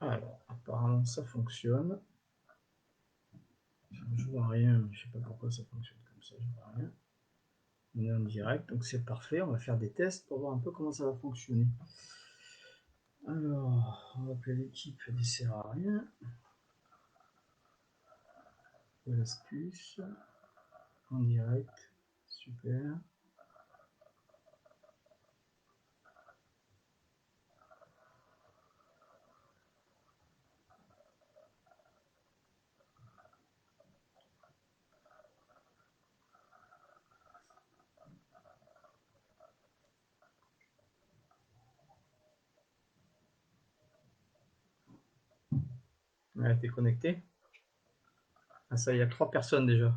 Alors, apparemment, ça fonctionne. Je vois rien, mais je sais pas pourquoi ça fonctionne comme ça, je vois rien. On est en direct, donc c'est parfait. On va faire des tests pour voir un peu comment ça va fonctionner. Alors, on va appeler l'équipe, elle ne sert à rien. De l'astuce. En direct, super. Ouais, t'es connecté. Ah ça, il y a 3 personnes déjà.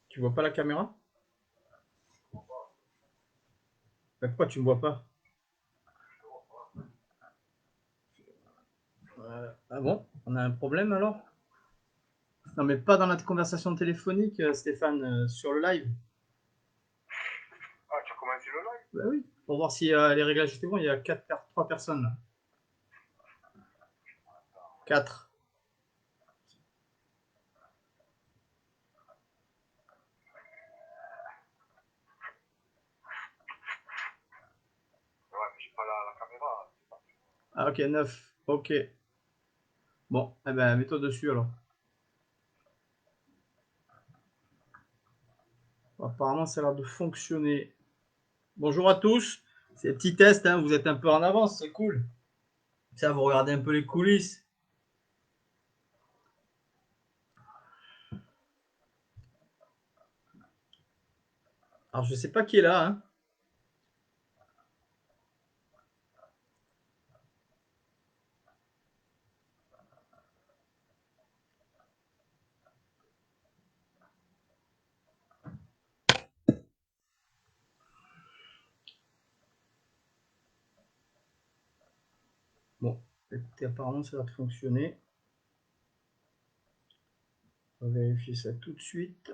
Tu vois pas la caméra? Pourquoi tu me vois pas? Ah bon? On a un problème alors? Non mais pas dans notre conversation téléphonique, Stéphane, sur le live. Ah, tu as commencé le live? Bah oui, pour voir si les réglages étaient bons, il y a 3 personnes là. 4. Ouais, mais j'ai pas la caméra. Ah ok, 9. Ok. Bon, eh ben mets-toi dessus alors. Apparemment, ça a l'air de fonctionner. Bonjour à tous. C'est un petit test, hein, vous êtes un peu en avance, c'est cool. Ça, vous regardez un peu les coulisses. Alors, je sais pas qui est là, hein. Bon, écoutez, apparemment, ça a l'air de fonctionner. On va vérifier ça tout de suite.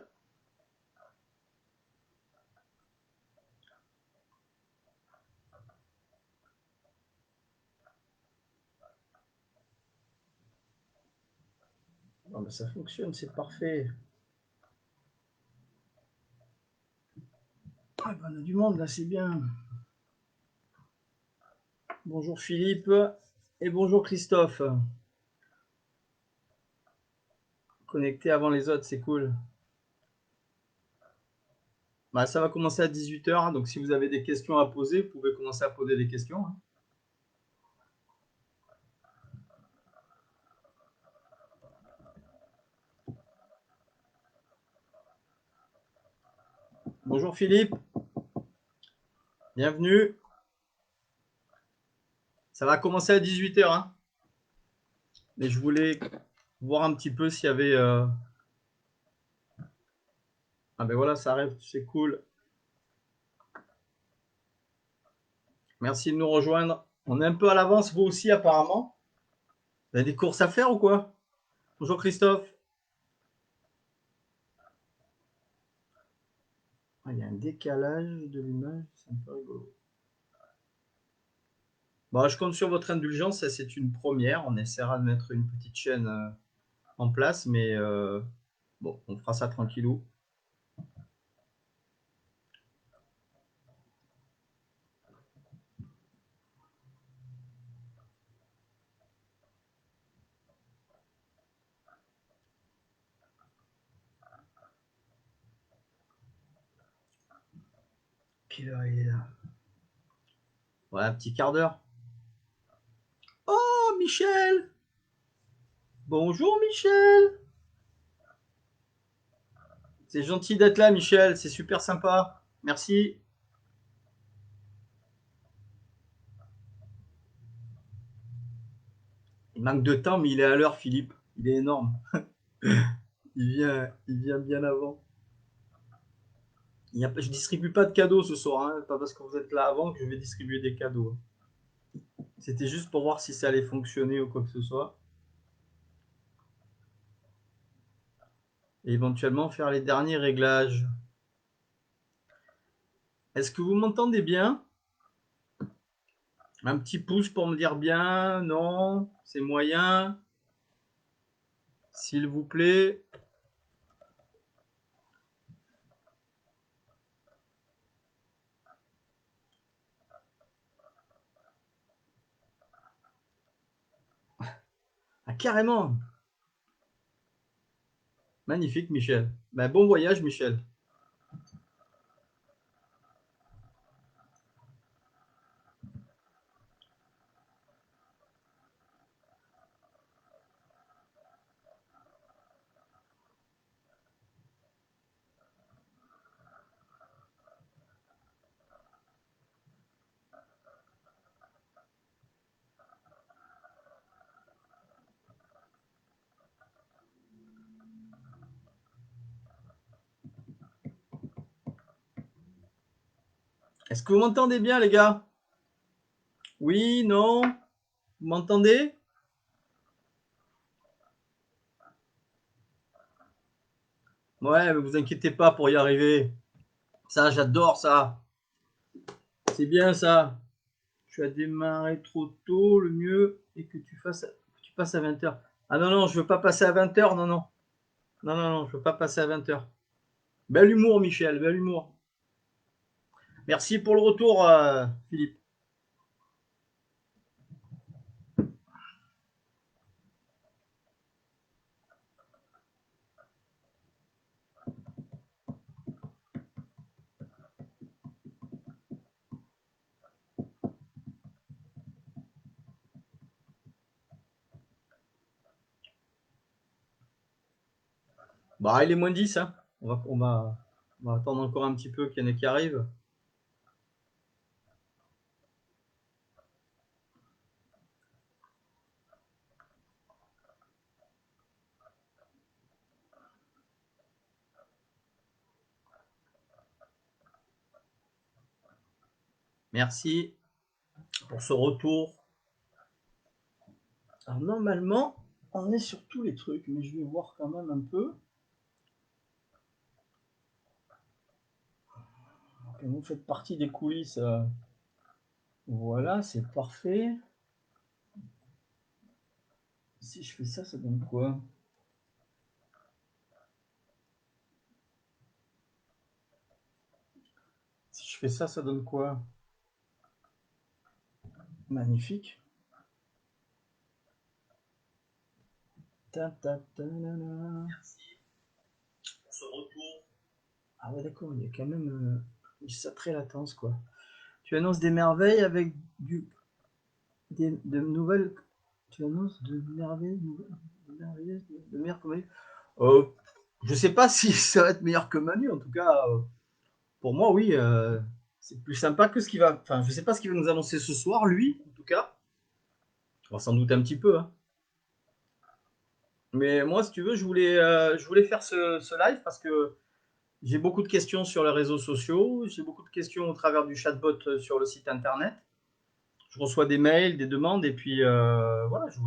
Bon, ben, ça fonctionne, c'est parfait. Ah, ben, on a du monde là, c'est bien. Bonjour Philippe et bonjour Christophe. Connecté avant les autres, c'est cool. Bah, ça va commencer à 18h, donc si vous avez des questions à poser, vous pouvez commencer à poser des questions, hein. Bonjour Philippe, bienvenue. Ça va commencer à 18h, hein. Mais je voulais voir un petit peu s'il y avait... Ah ben voilà, ça arrive, c'est cool. Merci de nous rejoindre. On est un peu à l'avance, vous aussi apparemment. Vous avez des courses à faire ou quoi? Bonjour Christophe. Ah, il y a un décalage de l'image, c'est un peu rigolo. Bon, je compte sur votre indulgence, ça c'est une première. On essaiera de mettre une petite chaîne en place, mais bon, on fera ça tranquillou. Quelle heure il est là? Ouais, un petit quart d'heure. Oh, Michel! Bonjour Michel! C'est gentil d'être là, Michel, c'est super sympa. Merci. Il manque de temps, mais il est à l'heure, Philippe. Il est énorme. Il vient bien avant. Je distribue pas de cadeaux ce soir, hein. Pas parce que vous êtes là avant que je vais distribuer des cadeaux. C'était juste pour voir si ça allait fonctionner ou quoi que ce soit. Et éventuellement faire les derniers réglages. Est-ce que vous m'entendez bien? Un petit pouce pour me dire bien, non, c'est moyen, s'il vous plaît. Ah, carrément. Magnifique, Michel. Ben, bon voyage, Michel. Est-ce que vous m'entendez bien, les gars? Oui, non? Vous m'entendez? Ouais, mais vous inquiétez pas pour y arriver. Ça, j'adore ça. C'est bien ça. Tu as démarré trop tôt, le mieux est que tu passes à 20h. Ah non, non, je veux pas passer à 20h, non, non. Non, non, non, je veux pas passer à 20h. Bel humour, Michel, bel humour. Merci pour le retour, Philippe. Bah, il est moins 10, hein. On va attendre encore un petit peu qu'il y en ait qui arrivent. Merci pour ce retour. Alors, normalement, on est sur tous les trucs, mais je vais voir quand même un peu. Vous faites partie des coulisses. Voilà, c'est parfait. Si je fais ça, ça donne quoi? Si je fais ça, ça donne quoi? Magnifique. Merci pour ce retour. Ah ouais, d'accord, il y a quand même une sacrée latence, quoi. Tu annonces des merveilles avec de nouvelles. Tu annonces de merveilles, de meilleures que Manu. Euh, je sais pas si ça va être meilleur que Manu, en tout cas, pour moi, oui, c'est plus sympa que ce qu'il va. Enfin, je sais pas ce qu'il va nous annoncer ce soir, lui, en tout cas. On va s'en douter un petit peu, hein. Mais moi, si tu veux, je voulais faire ce live parce que j'ai beaucoup de questions sur les réseaux sociaux, j'ai beaucoup de questions au travers du chatbot sur le site internet. Je reçois des mails, des demandes, et puis voilà, je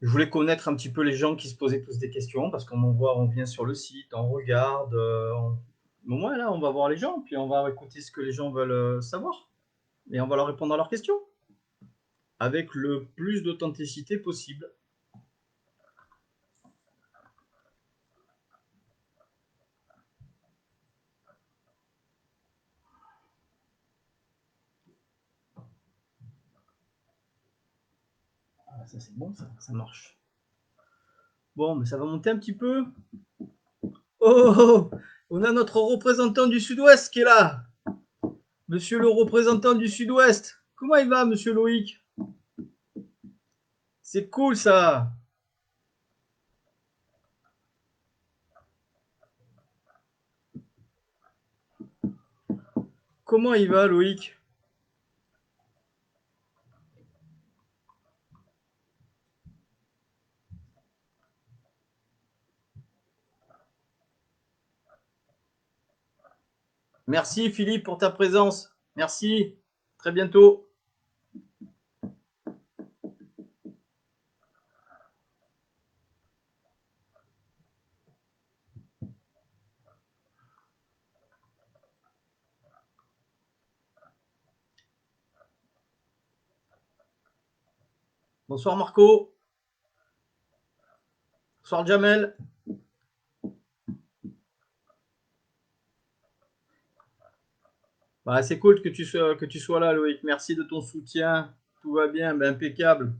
voulais connaître un petit peu les gens qui se posaient tous des questions parce qu'on voit, on vient sur le site, on regarde, au moins là, on va voir les gens, puis on va écouter ce que les gens veulent savoir, et on va leur répondre à leurs questions avec le plus d'authenticité possible. Ah, ça c'est bon, ça marche. Bon, mais ça va monter un petit peu. Oh, oh, oh, on a notre représentant du Sud-Ouest qui est là. Monsieur le représentant du Sud-Ouest. Comment il va, monsieur Loïc? C'est cool ça. Comment il va, Loïc? Merci Philippe pour ta présence. Merci. Très bientôt. Bonsoir Marco. Bonsoir Jamel. Bah, c'est cool que tu sois là, Loïc. Merci de ton soutien. Tout va bien, ben, impeccable.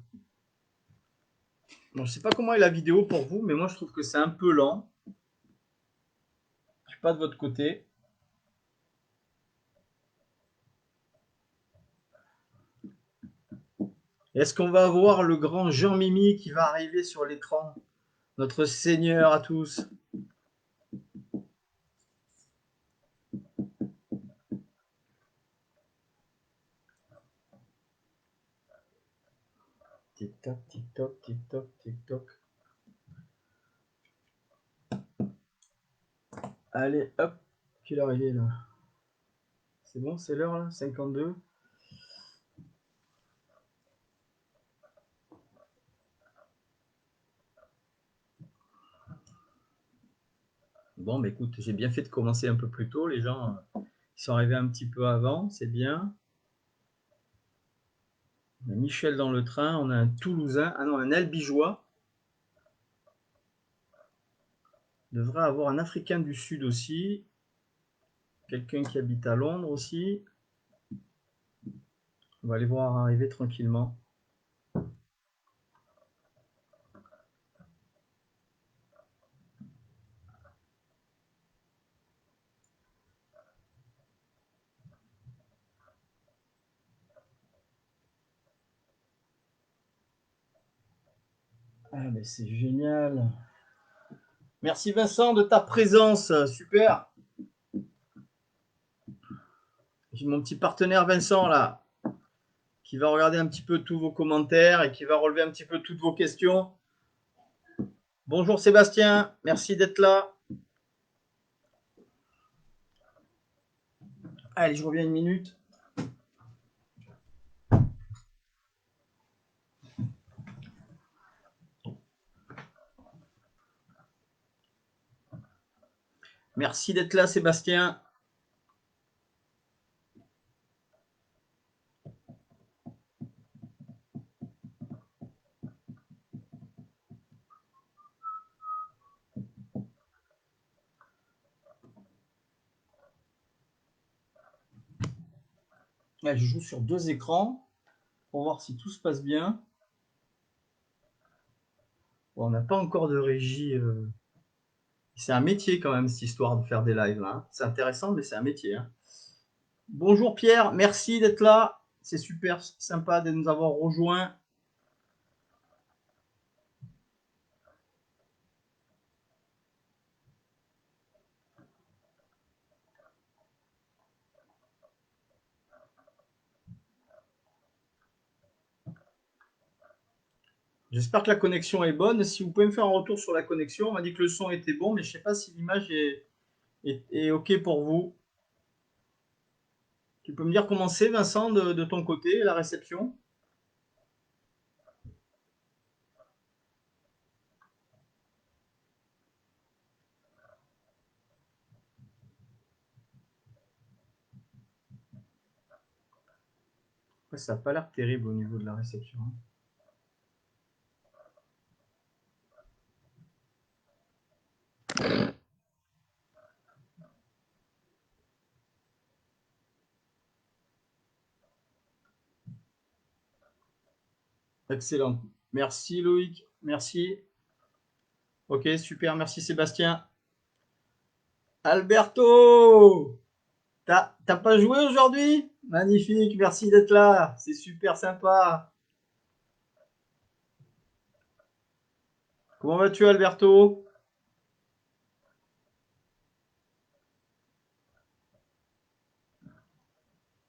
Bon, je sais pas comment est la vidéo pour vous, mais moi je trouve que c'est un peu lent. Je suis pas de votre côté. Est-ce qu'on va voir le grand Jean-Mimi qui va arriver sur l'écran? Notre Seigneur à tous. Tic-tac, tic-toc, tic-toc, tic-toc. Allez, hop. Quelle heure il est là? C'est bon, c'est l'heure là? 52. Bon, bah écoute, j'ai bien fait de commencer un peu plus tôt. Les gens ils sont arrivés un petit peu avant, c'est bien. On a Michel dans le train, on a un Toulousain, ah non, un Albigeois. On devrait avoir un Africain du Sud aussi. Quelqu'un qui habite à Londres aussi. On va les voir arriver tranquillement. Ah, mais c'est génial. Merci Vincent de ta présence, super. J'ai mon petit partenaire Vincent là, qui va regarder un petit peu tous vos commentaires et qui va relever un petit peu toutes vos questions. Bonjour Sébastien, merci d'être là. Allez, je reviens une minute. Merci d'être là Sébastien. Là, je joue sur 2 écrans pour voir si tout se passe bien. Bon, on n'a pas encore de régie. C'est un métier quand même, cette histoire de faire des lives là, hein. C'est intéressant, mais c'est un métier, hein. Bonjour Pierre, merci d'être là. C'est super sympa de nous avoir rejoints. J'espère que la connexion est bonne. Si vous pouvez me faire un retour sur la connexion, on m'a dit que le son était bon, mais je ne sais pas si l'image est OK pour vous. Tu peux me dire comment c'est, Vincent, de ton côté, la réception? Ouais, ça n'a pas l'air terrible au niveau de la réception, hein. Excellent. Merci Loïc, merci. Ok, super, merci Sébastien. Alberto, t'as pas joué aujourd'hui? Magnifique, merci d'être là, c'est super sympa. Comment vas-tu Alberto?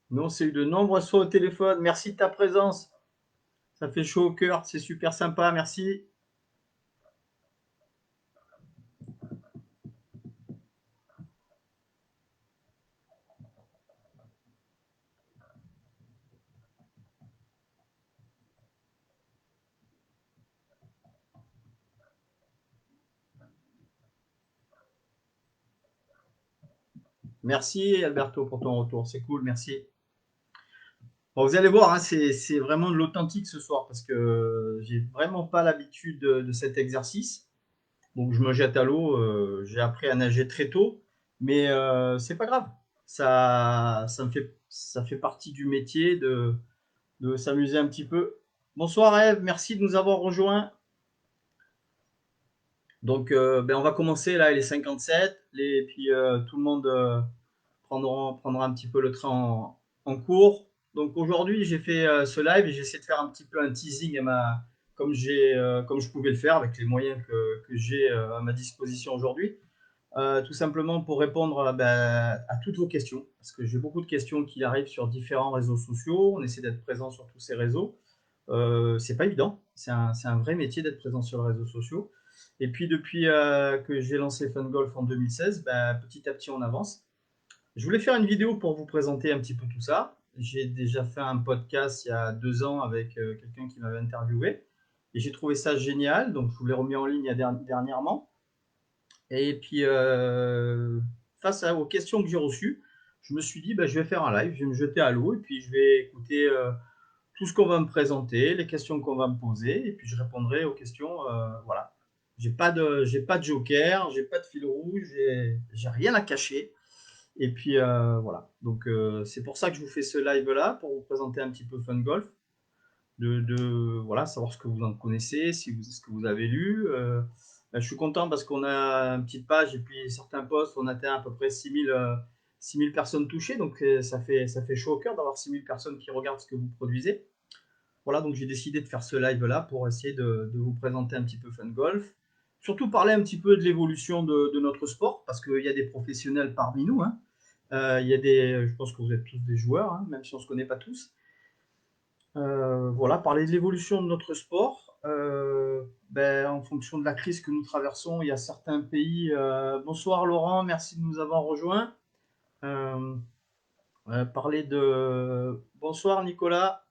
Nous on s'est eu de nombreuses fois au téléphone, merci de ta présence. Ça fait chaud au cœur, c'est super sympa, merci. Merci Alberto pour ton retour, c'est cool, merci. Bon, vous allez voir, hein, c'est vraiment de l'authentique ce soir parce que j'ai vraiment pas l'habitude de cet exercice. Donc je me jette à l'eau. J'ai appris à nager très tôt, mais c'est pas grave. Ça fait partie du métier de s'amuser un petit peu. Bonsoir Eve, merci de nous avoir rejoints. Donc ben, on va commencer là, il est 57, et puis tout le monde prendra un petit peu le train en cours. Donc aujourd'hui, j'ai fait ce live et j'essaie de faire un petit peu un teasing comme je pouvais le faire avec les moyens que j'ai à ma disposition aujourd'hui. Tout simplement pour répondre ben, à toutes vos questions, parce que j'ai beaucoup de questions qui arrivent sur différents réseaux sociaux. On essaie d'être présent sur tous ces réseaux. C'est pas évident, c'est un vrai métier d'être présent sur les réseaux sociaux. Et puis depuis que j'ai lancé Fun Golf en 2016, ben, petit à petit on avance. Je voulais faire une vidéo pour vous présenter un petit peu tout ça. J'ai déjà fait un podcast il y a 2 ans avec quelqu'un qui m'avait interviewé et j'ai trouvé ça génial, donc je vous l'ai remis en ligne dernièrement. Et puis aux questions que j'ai reçues, je me suis dit bah, je vais faire un live, je vais me jeter à l'eau et puis je vais écouter tout ce qu'on va me présenter, les questions qu'on va me poser et puis je répondrai aux questions. Voilà. J'ai pas de joker, j'ai pas de fil rouge, j'ai rien à cacher. Et puis voilà, donc c'est pour ça que je vous fais ce live là, pour vous présenter un petit peu Fun Golf, voilà, savoir ce que vous en connaissez, ce que vous avez lu. Ben, je suis content parce qu'on a une petite page et puis certains posts, on atteint à peu près 6000 personnes touchées, donc ça fait chaud au cœur d'avoir 6000 personnes qui regardent ce que vous produisez. Voilà, donc j'ai décidé de faire ce live là pour essayer de vous présenter un petit peu Fun Golf. Surtout parler un petit peu de l'évolution de notre sport, parce qu'il y a des professionnels parmi nous, hein. Je pense que vous êtes tous des joueurs, hein, même si on ne se connaît pas tous. Voilà, parler de l'évolution de notre sport. Ben, en fonction de la crise que nous traversons, il y a certains pays. Bonsoir Laurent, merci de nous avoir rejoints. Euh, Parler de. Bonsoir Nicolas.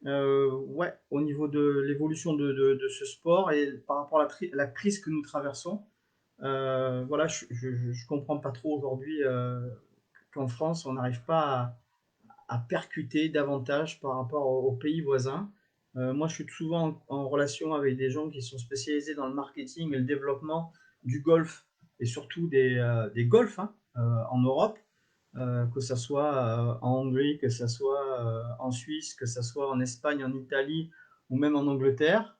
Ouais, au niveau de l'évolution de ce sport et par rapport à la crise que nous traversons, voilà, je comprends pas trop aujourd'hui qu'en France, on n'arrive pas à percuter davantage par rapport aux pays voisins. Moi, je suis souvent en relation avec des gens qui sont spécialisés dans le marketing et le développement du golf et surtout des golfs hein, en Europe, que ce soit en Hongrie, que ce soit en Suisse, que ce soit en Espagne, en Italie ou même en Angleterre.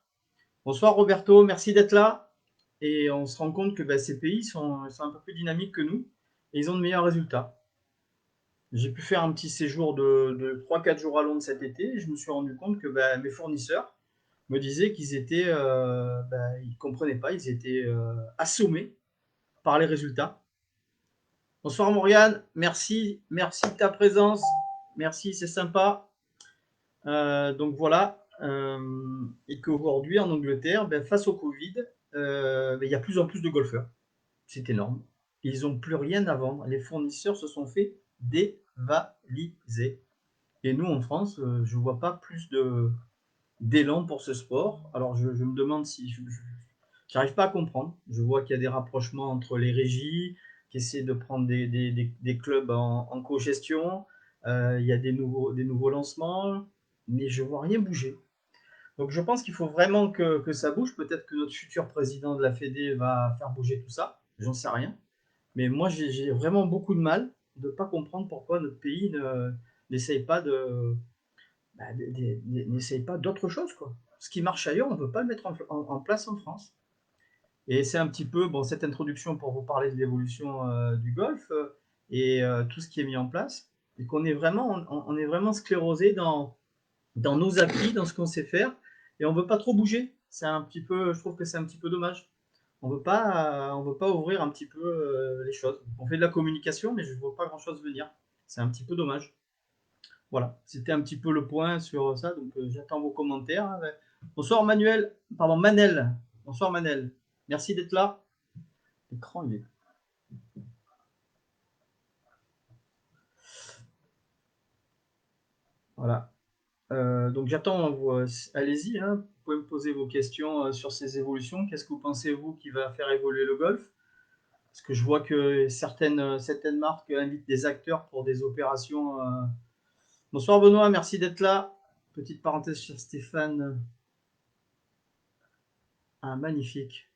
Bonsoir Roberto, merci d'être là. Et on se rend compte que bah, ces pays sont un peu plus dynamiques que nous et ils ont de meilleurs résultats. J'ai pu faire un petit séjour de 3-4 jours à Londres cet été et je me suis rendu compte que bah, mes fournisseurs me disaient qu'ils étaient, bah, ils comprenaient pas, ils étaient assommés par les résultats. Bonsoir Morgane, merci de ta présence, merci, c'est sympa. Donc voilà, et qu'aujourd'hui en Angleterre, ben, face au Covid, ben, il y a plus en plus de golfeurs. C'est énorme. Ils n'ont plus rien à vendre. Les fournisseurs se sont fait dévaliser. Et nous, en France, je ne vois pas plus d'élan pour ce sport. Alors, je me demande si j'arrive pas à comprendre. Je vois qu'il y a des rapprochements entre les régies qui essaient de prendre des clubs en co-gestion. Il y a des nouveaux lancements, mais je vois rien bouger. Donc, je pense qu'il faut vraiment que ça bouge. Peut-être que notre futur président de la Fédé va faire bouger tout ça. J'en sais rien. Mais moi, j'ai vraiment beaucoup de mal de ne pas comprendre pourquoi notre pays n'essaye pas bah, n'essaye pas d'autre chose, quoi. Ce qui marche ailleurs, on ne peut pas le mettre en place en France. Et c'est un petit peu bon, cette introduction pour vous parler de l'évolution du golf et tout ce qui est mis en place. Et qu'on est on est vraiment sclérosé dans nos acquis, dans ce qu'on sait faire, et on ne veut pas trop bouger. C'est un petit peu, je trouve que c'est un petit peu dommage. On veut pas ouvrir un petit peu les choses. On fait de la communication, mais je ne vois pas grand-chose venir. C'est un petit peu dommage. Voilà, c'était un petit peu le point sur ça, donc j'attends vos commentaires. Hein. Bonsoir Manuel, pardon Manel. Bonsoir Manel. Merci d'être là. L'écran, il est. Voilà. Donc j'attends, allez-y, hein. Vous pouvez me poser vos questions sur ces évolutions. Qu'est-ce que vous pensez, vous, qui va faire évoluer le golf? Parce que je vois que certaines marques invitent des acteurs pour des opérations Bonsoir Benoît, merci d'être là. Petite parenthèse sur Stéphane. Ah, magnifique.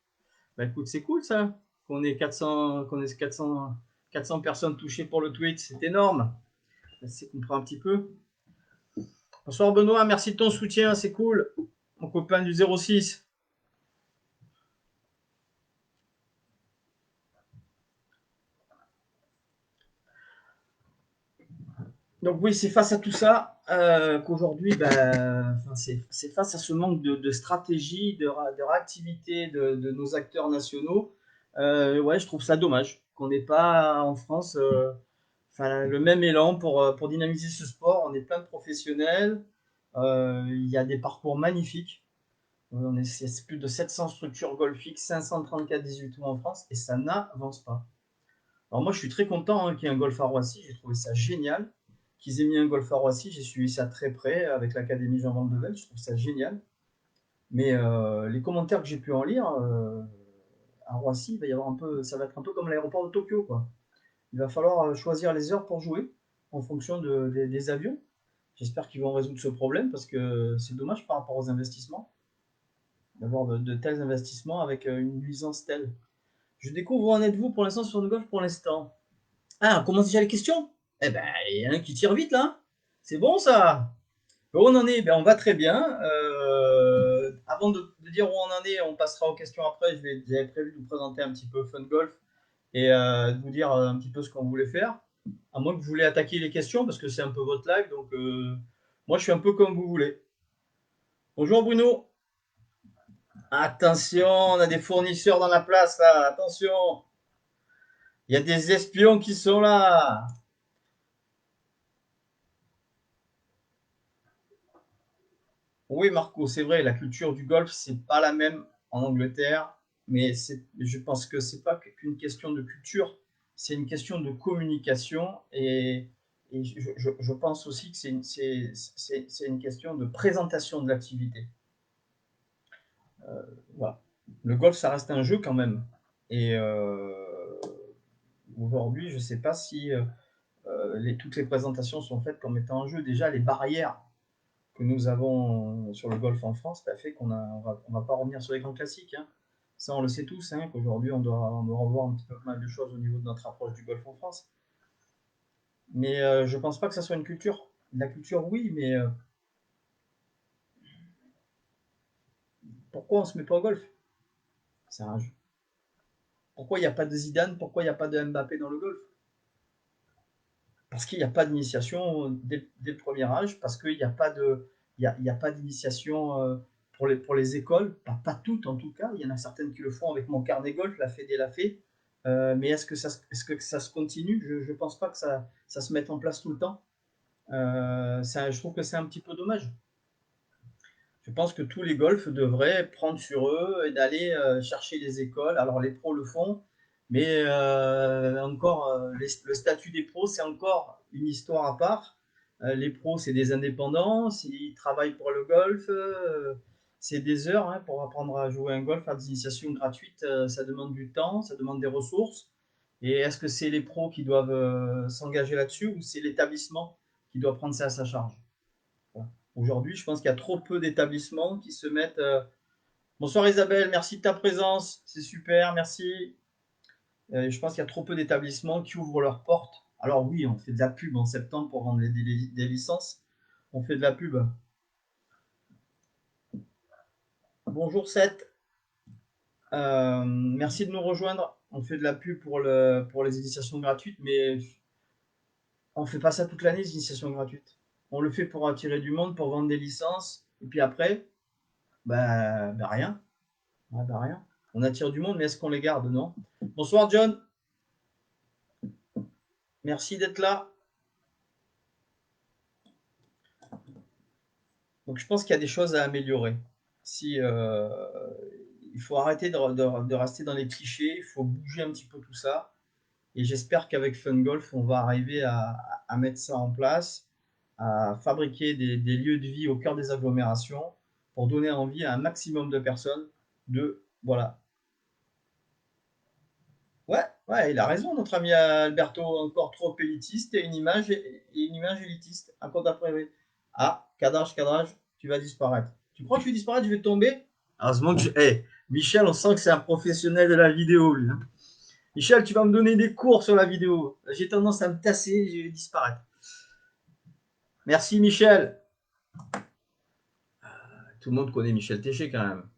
Bah écoute, c'est cool ça. Qu'on ait 400 personnes touchées pour le tweet, c'est énorme. C'est qu'on prend un petit peu. Bonsoir Benoît, merci de ton soutien, c'est cool. Mon copain du 06. Donc oui, c'est face à tout ça qu'aujourd'hui, c'est face à ce manque de stratégie, de réactivité de nos acteurs nationaux. Ouais, je trouve ça dommage qu'on n'ait pas en France le même élan pour dynamiser ce sport. On est plein de professionnels, il y a des parcours magnifiques. C'est plus de 700 structures golfiques, 534 18 trous en France, et ça n'avance pas. Alors moi, je suis très content qu'il y ait un golf à Roissy. J'ai trouvé ça génial qu'ils aient mis un golf à Roissy. J'ai suivi ça très près avec l'Académie Jean Vandevel. Je trouve ça génial. Mais les commentaires que j'ai pu en lire, à Roissy, il va y avoir ça va être un peu comme l'aéroport de Tokyo, quoi. Il va falloir choisir les heures pour jouer en fonction des avions. J'espère qu'ils vont résoudre ce problème parce que c'est dommage par rapport aux investissements d'avoir de tels investissements avec une nuisance telle. Je découvre où en êtes-vous pour l'instant sur le golf pour l'instant. Ah, on commence déjà les questions? Eh ben, il y en a un qui tire vite là. C'est bon ça. Où on en est? Ben, on va très bien. Avant de dire où on en est, on passera aux questions après. J'avais prévu de vous présenter un petit peu Fun Golf et de vous dire un petit peu ce qu'on voulait faire. À moins que vous voulez attaquer les questions parce que c'est un peu votre live. Donc, moi, je suis un peu comme vous voulez. Bonjour Bruno. Attention, on a des fournisseurs dans la place là. Attention. Il y a des espions qui sont là. Oui, Marco, c'est vrai, la culture du golf, c'est pas la même en Angleterre, mais je pense que c'est pas qu'une question de culture, c'est une question de communication et je pense aussi que c'est une question de présentation de l'activité. Voilà. Le golf, ça reste un jeu quand même. Et aujourd'hui, je sais pas si toutes les présentations sont faites comme étant un jeu. Déjà, les barrières que nous avons sur le golf en France, ça fait on va pas revenir sur les grands classiques. Hein. Ça, on le sait tous, hein, qu'aujourd'hui, on doit revoir un petit peu mal de choses au niveau de notre approche du golf en France. Mais je pense pas que ça soit une culture. La culture, oui, mais pourquoi on se met pas au golf? C'est un jeu. Pourquoi il n'y a pas de Zidane? Pourquoi il n'y a pas de Mbappé dans le golf? Parce qu'il n'y a pas d'initiation dès le premier âge, parce qu'il n'y a pas y a pas d'initiation pour les écoles, pas toutes en tout cas. Il y en a certaines qui le font avec mon carnet golf, la Fédé l'a fait. Mais est-ce que ça se continue? Je ne pense pas que ça se mette en place tout le temps. Je trouve que c'est un petit peu dommage. Je pense que tous les golfs devraient prendre sur eux et d'aller chercher les écoles. Alors les pros le font, mais encore le statut des pros, c'est encore une histoire à part. Les pros, c'est des indépendants, ils travaillent pour le golf, c'est des heures hein, pour apprendre à jouer un golf, faire des initiations gratuites, ça demande du temps, ça demande des ressources. Et est-ce que c'est les pros qui doivent s'engager là-dessus ou c'est l'établissement qui doit prendre ça à sa charge? Aujourd'hui, je pense qu'il y a trop peu d'établissements qui se mettent. Bonsoir Isabelle, merci de ta présence, c'est super, merci. Je pense qu'il y a trop peu d'établissements qui ouvrent leurs portes. Alors oui, on fait de la pub en septembre pour vendre des licences. On fait de la pub. Bonjour Seth, merci de nous rejoindre. On fait de la pub pour les initiations gratuites, mais on ne fait pas ça toute l'année, les initiations gratuites. On le fait pour attirer du monde, pour vendre des licences, et puis après, rien. Ah bah rien. On attire du monde, mais est-ce qu'on les garde, non? Bonsoir John, merci d'être là. Donc je pense qu'il y a des choses à améliorer. Si, il faut arrêter de rester dans les clichés, il faut bouger un petit peu tout ça. Et j'espère qu'avec Fun Golf, on va arriver à mettre ça en place, à fabriquer des lieux de vie au cœur des agglomérations pour donner envie à un maximum de personnes de, voilà. Ouais, Ouais, il a raison, notre ami Alberto, encore trop élitiste et une image élitiste. Un compte après. Ah, cadrage, tu vas disparaître. Tu crois que je vais disparaître, je vais tomber? Heureusement que je. Eh, Michel, on sent que c'est un professionnel de la vidéo, lui, hein. Michel, tu vas me donner des cours sur la vidéo. J'ai tendance à me tasser, je vais disparaître. Merci, Michel. Tout le monde connaît Michel Téché quand même.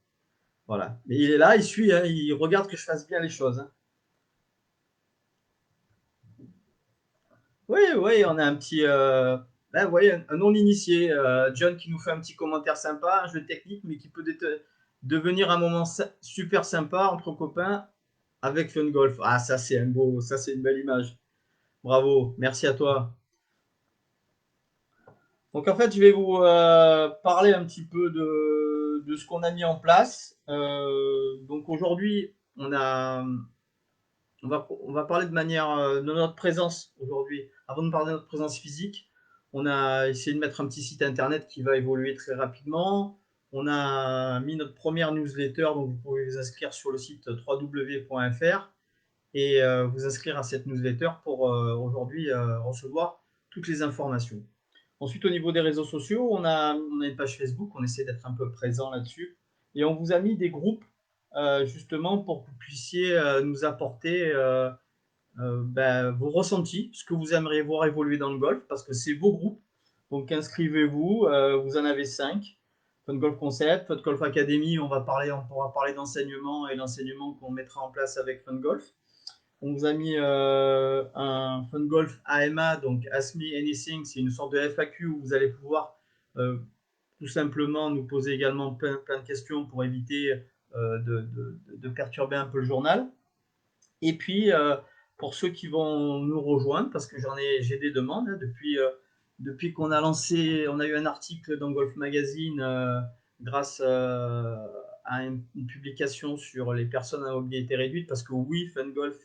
Voilà. Mais il est là, il suit, hein, il regarde que je fasse bien les choses, hein. Oui, oui, on a un petit. Là, vous voyez, un non-initié. John qui nous fait un petit commentaire sympa, un jeu technique, mais qui peut devenir un moment super sympa entre copains avec Fun Golf. Ah, ça, c'est un beau, ça, c'est une belle image. Bravo, merci à toi. Donc, en fait, je vais vous parler un petit peu de ce qu'on a mis en place. Donc, aujourd'hui, on va parler de manière de notre présence aujourd'hui. Avant de parler de notre présence physique, on a essayé de mettre un petit site internet qui va évoluer très rapidement. On a mis notre première newsletter, donc vous pouvez vous inscrire sur le site www.fr et vous inscrire à cette newsletter pour aujourd'hui recevoir toutes les informations. Ensuite, au niveau des réseaux sociaux, on a une page Facebook, on essaie d'être un peu présent là-dessus. Et on vous a mis des groupes justement pour que vous puissiez nous apporter vos ressentis, ce que vous aimeriez voir évoluer dans le golf, parce que c'est vos groupes. Donc inscrivez-vous, vous en avez 5. Fun Golf Concept, Fun Golf Academy, on pourra parler d'enseignement et l'enseignement qu'on mettra en place avec Fun Golf. On vous a mis un Fun Golf AMA, donc Ask Me Anything, c'est une sorte de FAQ où vous allez pouvoir tout simplement nous poser également plein de questions pour éviter de perturber un peu le journal. Et puis, pour ceux qui vont nous rejoindre, parce que j'ai des demandes hein, depuis qu'on a lancé, on a eu un article dans Golf Magazine grâce à une publication sur les personnes à mobilité réduite, parce que oui, Fun Golf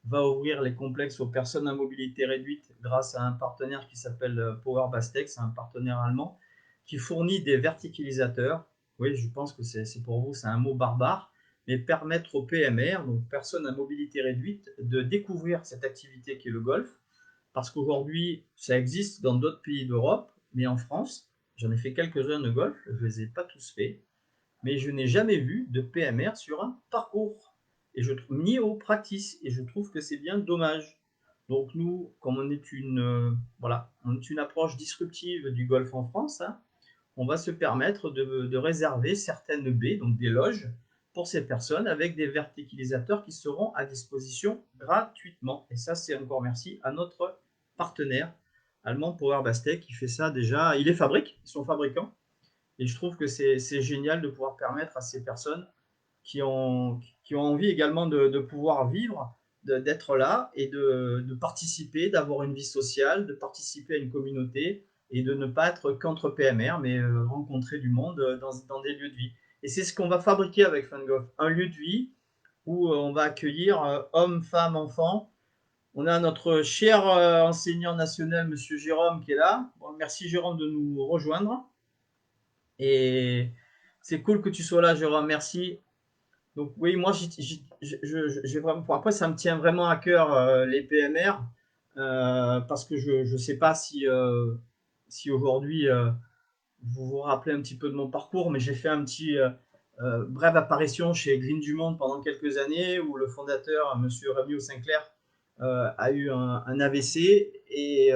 va ouvrir les complexes aux personnes à mobilité réduite grâce à un partenaire qui s'appelle Power Bastex, un partenaire allemand qui fournit des verticalisateurs. Oui, je pense que c'est pour vous, c'est un mot barbare, mais permettre aux PMR, donc personnes à mobilité réduite, de découvrir cette activité qui est le golf, parce qu'aujourd'hui, ça existe dans d'autres pays d'Europe, mais en France, j'en ai fait quelques-uns de golf, je ne les ai pas tous faits, mais je n'ai jamais vu de PMR sur un parcours, et je trouve ni au practice, et je trouve que c'est bien dommage. Donc nous, comme on est on est une approche disruptive du golf en France, hein, on va se permettre de réserver certaines baies, donc des loges, pour ces personnes avec des verticalisateurs qui seront à disposition gratuitement. Et ça, c'est encore merci à notre partenaire allemand Power Bastek qui fait ça déjà. Ils sont fabricants. Et je trouve que c'est génial de pouvoir permettre à ces personnes qui ont envie également de pouvoir vivre, d'être là et de participer, d'avoir une vie sociale, de participer à une communauté et de ne pas être qu'entre PMR, mais rencontrer du monde dans des lieux de vie. Et c'est ce qu'on va fabriquer avec FunGolf, un lieu de vie où on va accueillir hommes, femmes, enfants. On a notre cher enseignant national, Monsieur Jérôme, qui est là. Bon, merci Jérôme de nous rejoindre. Et c'est cool que tu sois là, Jérôme. Merci. Donc oui, moi, j'ai vraiment, après, ça me tient vraiment à cœur les PMR parce que je ne sais pas si aujourd'hui vous vous rappelez un petit peu de mon parcours, mais j'ai fait un petit brève apparition chez Green du Monde pendant quelques années où le fondateur, Monsieur Ramiro Sinclair, a eu un AVC et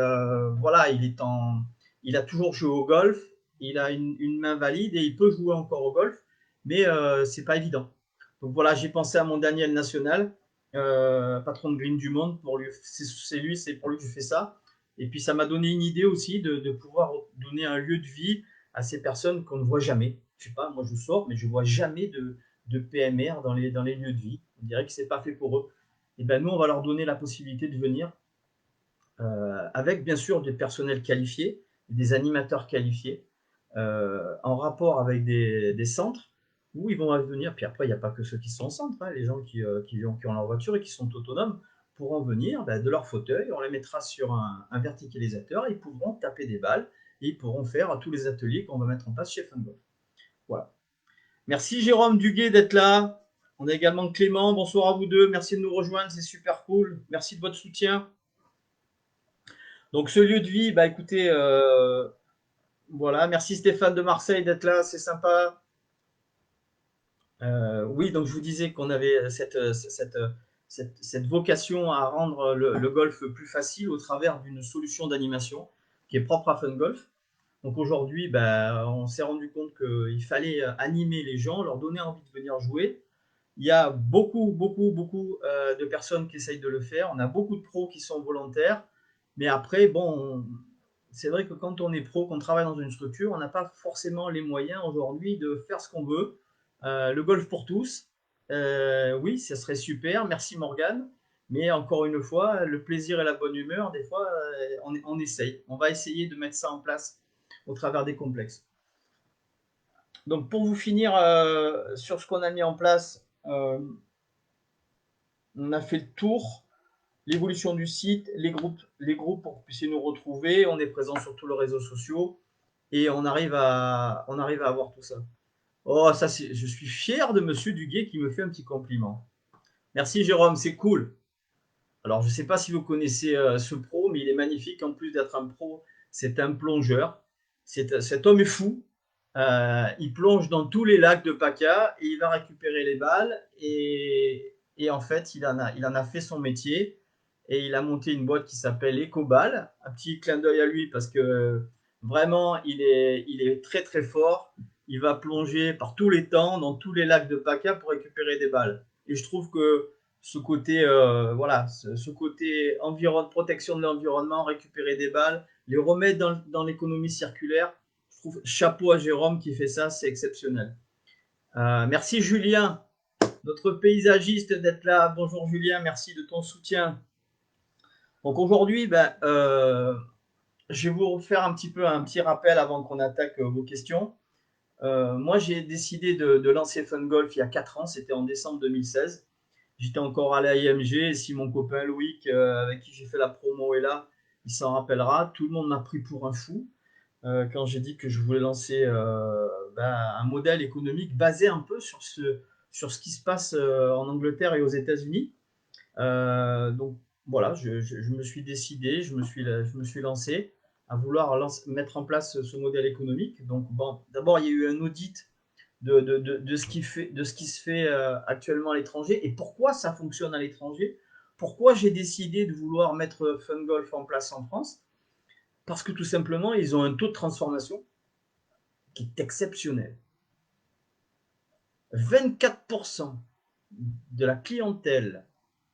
voilà, il a toujours joué au golf, il a une main valide et il peut jouer encore au golf, mais c'est pas évident. Donc voilà, j'ai pensé à mon Daniel National, patron de Green du Monde, c'est pour lui que je fais ça. Et puis ça m'a donné une idée aussi de pouvoir donner un lieu de vie à ces personnes qu'on ne voit jamais. Je sais pas, moi je sors, mais je vois jamais de PMR dans les lieux de vie. On dirait que c'est pas fait pour eux. Et ben nous, on va leur donner la possibilité de venir avec bien sûr des personnels qualifiés, des animateurs qualifiés, en rapport avec des centres où ils vont venir. Puis après, il n'y a pas que ceux qui sont en centre, hein, les gens qui ont leur voiture et qui sont autonomes pourront venir de leur fauteuil, on les mettra sur un verticalisateur, et ils pourront taper des balles et ils pourront faire tous les ateliers qu'on va mettre en place chez FunGolf. Voilà. Merci Jérôme Duguet d'être là. On a également Clément. Bonsoir à vous deux. Merci de nous rejoindre. C'est super cool. Merci de votre soutien. Donc, ce lieu de vie, bah écoutez, voilà. Merci Stéphane de Marseille d'être là. C'est sympa. Oui, donc je vous disais qu'on avait cette vocation à rendre le golf plus facile au travers d'une solution d'animation qui est propre à FunGolf. Donc aujourd'hui, ben, on s'est rendu compte qu'il fallait animer les gens, leur donner envie de venir jouer. Il y a beaucoup de personnes qui essayent de le faire. On a beaucoup de pros qui sont volontaires. Mais après, bon, c'est vrai que quand on est pro, qu'on travaille dans une structure, on n'a pas forcément les moyens aujourd'hui de faire ce qu'on veut. Le golf pour tous, oui, ça serait super. Merci Morgane. Mais encore une fois, le plaisir et la bonne humeur, des fois, on essaye. On va essayer de mettre ça en place au travers des complexes. Donc pour vous finir sur ce qu'on a mis en place, on a fait le tour, l'évolution du site, les groupes pour que vous puissiez nous retrouver. On est présent sur tous les réseaux sociaux et on arrive à avoir tout ça. Oh, ça, je suis fier de Monsieur Duguay qui me fait un petit compliment. Merci Jérôme, c'est cool. Alors, je ne sais pas si vous connaissez ce pro, mais il est magnifique. En plus d'être un pro, c'est un plongeur. Cet homme est fou. Il plonge dans tous les lacs de PACA et il va récupérer les balles. Et en fait, il en a fait son métier. Et il a monté une boîte qui s'appelle EcoBall. Un petit clin d'œil à lui parce que vraiment, il est très très fort. Il va plonger par tous les temps dans tous les lacs de PACA pour récupérer des balles. Et je trouve que ce côté, voilà, ce côté protection de l'environnement, récupérer des balles, les remettre dans l'économie circulaire, je trouve chapeau à Jérôme qui fait ça, c'est exceptionnel. Merci Julien, notre paysagiste, d'être là. Bonjour Julien, merci de ton soutien. Donc aujourd'hui, ben, je vais vous faire un petit rappel avant qu'on attaque vos questions. Moi, j'ai décidé de lancer FunGolf il y a 4 ans, c'était en décembre 2016. J'étais encore à l'AIMG, et si mon copain Loïc, avec qui j'ai fait la promo, est là, il s'en rappellera. Tout le monde m'a pris pour un fou quand j'ai dit que je voulais lancer un modèle économique basé un peu sur ce qui se passe en Angleterre et aux États-Unis. Donc voilà, je me suis décidé, je me suis lancé à vouloir mettre en place ce modèle économique. Donc bon, d'abord, il y a eu un audit de ce qui se fait actuellement à l'étranger et pourquoi ça fonctionne à l'étranger. Pourquoi j'ai décidé de vouloir mettre FunGolf en place en France? Parce que tout simplement, ils ont un taux de transformation qui est exceptionnel. 24% de la clientèle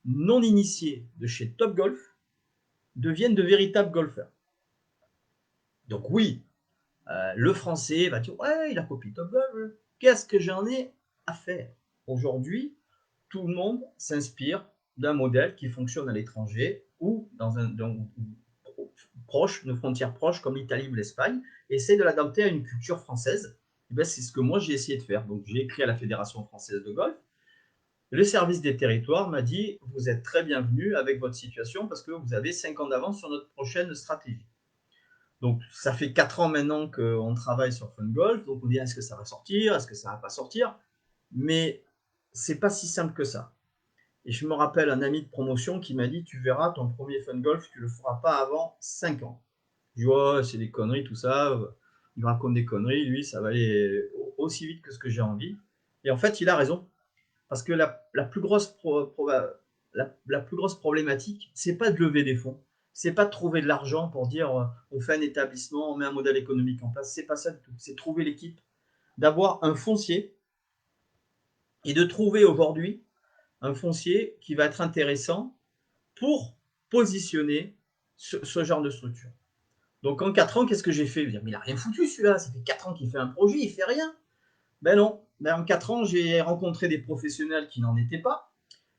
non initiée de chez Top Golf deviennent de véritables golfeurs. Donc oui, le français va dire « Ouais, il a copié Top Golf, qu'est-ce que j'en ai à faire ?» Aujourd'hui, tout le monde s'inspire d'un modèle qui fonctionne à l'étranger ou proche, de frontières proches comme l'Italie ou l'Espagne, et essaie de l'adapter à une culture française. Et ben, c'est ce que moi j'ai essayé de faire. Donc j'ai écrit à la Fédération française de golf. Le service des territoires m'a dit « Vous êtes très bienvenue avec votre situation parce que vous avez 5 ans d'avance sur notre prochaine stratégie. » Donc ça fait 4 ans maintenant qu'on travaille sur FunGolf, donc on dit est-ce que ça va sortir, est-ce que ça va pas sortir, mais c'est pas si simple que ça. Et je me rappelle un ami de promotion qui m'a dit tu verras ton premier FunGolf, tu le feras pas avant 5 ans. Je dis ouais, c'est des conneries tout ça, il me raconte des conneries, lui ça va aller aussi vite que ce que j'ai envie. Et en fait il a raison, parce que la plus grosse problématique, c'est pas de lever des fonds, c'est pas de trouver de l'argent pour dire on fait un établissement, on met un modèle économique en place, c'est pas ça du tout, c'est trouver l'équipe, d'avoir un foncier et de trouver aujourd'hui un foncier qui va être intéressant pour positionner ce genre de structure. Donc en 4 ans, qu'est-ce que j'ai fait? Mais il n'a rien foutu celui-là, ça fait 4 ans qu'il fait un projet, il fait rien. Ben non, ben en 4 ans, j'ai rencontré des professionnels qui n'en étaient pas.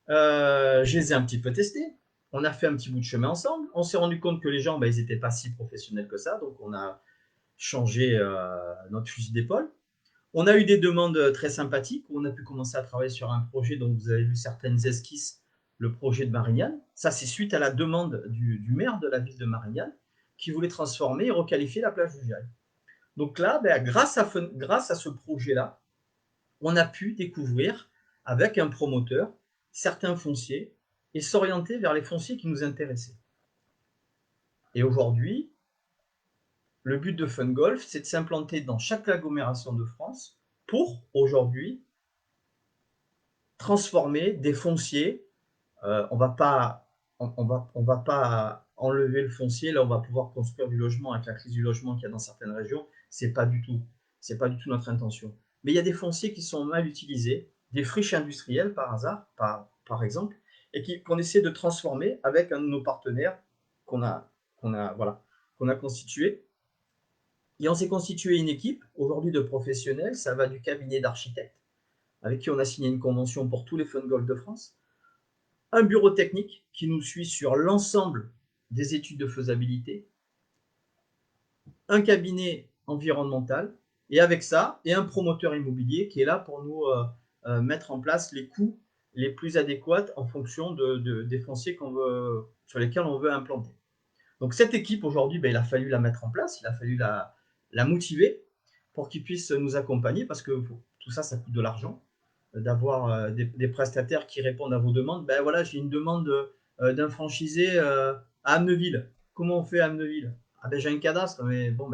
Je les ai un petit peu testés. On a fait un petit bout de chemin ensemble. On s'est rendu compte que les gens, ben, ils n'étaient pas si professionnels que ça. Donc, on a changé notre fusil d'épaule. On a eu des demandes très sympathiques. On a pu commencer à travailler sur un projet dont vous avez vu certaines esquisses, le projet de Marignane. Ça, c'est suite à la demande du maire de la ville de Marignane qui voulait transformer et requalifier la plage du Gial. Donc là, ben, grâce à ce projet-là, on a pu découvrir avec un promoteur, certains fonciers, et s'orienter vers les fonciers qui nous intéressaient. Et aujourd'hui, le but de FunGolf, c'est de s'implanter dans chaque agglomération de France pour, aujourd'hui, transformer des fonciers. On va pas enlever le foncier. Là, on va pouvoir construire du logement avec la crise du logement qu'il y a dans certaines régions. C'est pas du tout notre intention. Mais il y a des fonciers qui sont mal utilisés, des friches industrielles par exemple, et qu'on essaie de transformer avec un de nos partenaires qu'on a constitué. Et on s'est constitué une équipe aujourd'hui de professionnels. Ça va du cabinet d'architectes avec qui on a signé une convention pour tous les FunGolf de France, un bureau technique qui nous suit sur l'ensemble des études de faisabilité, un cabinet environnemental, et avec ça, et un promoteur immobilier qui est là pour nous mettre en place les coûts les plus adéquats en fonction des fonciers sur lesquels on veut implanter. Donc cette équipe aujourd'hui, il a fallu la mettre en place, il a fallu la motiver pour qu'ils puissent nous accompagner, parce que tout ça, ça coûte de l'argent. D'avoir des prestataires qui répondent à vos demandes. Ben voilà, j'ai une demande d'un franchisé à Amneville. Comment on fait à Amneville? Ah ben j'ai un cadastre, mais bon,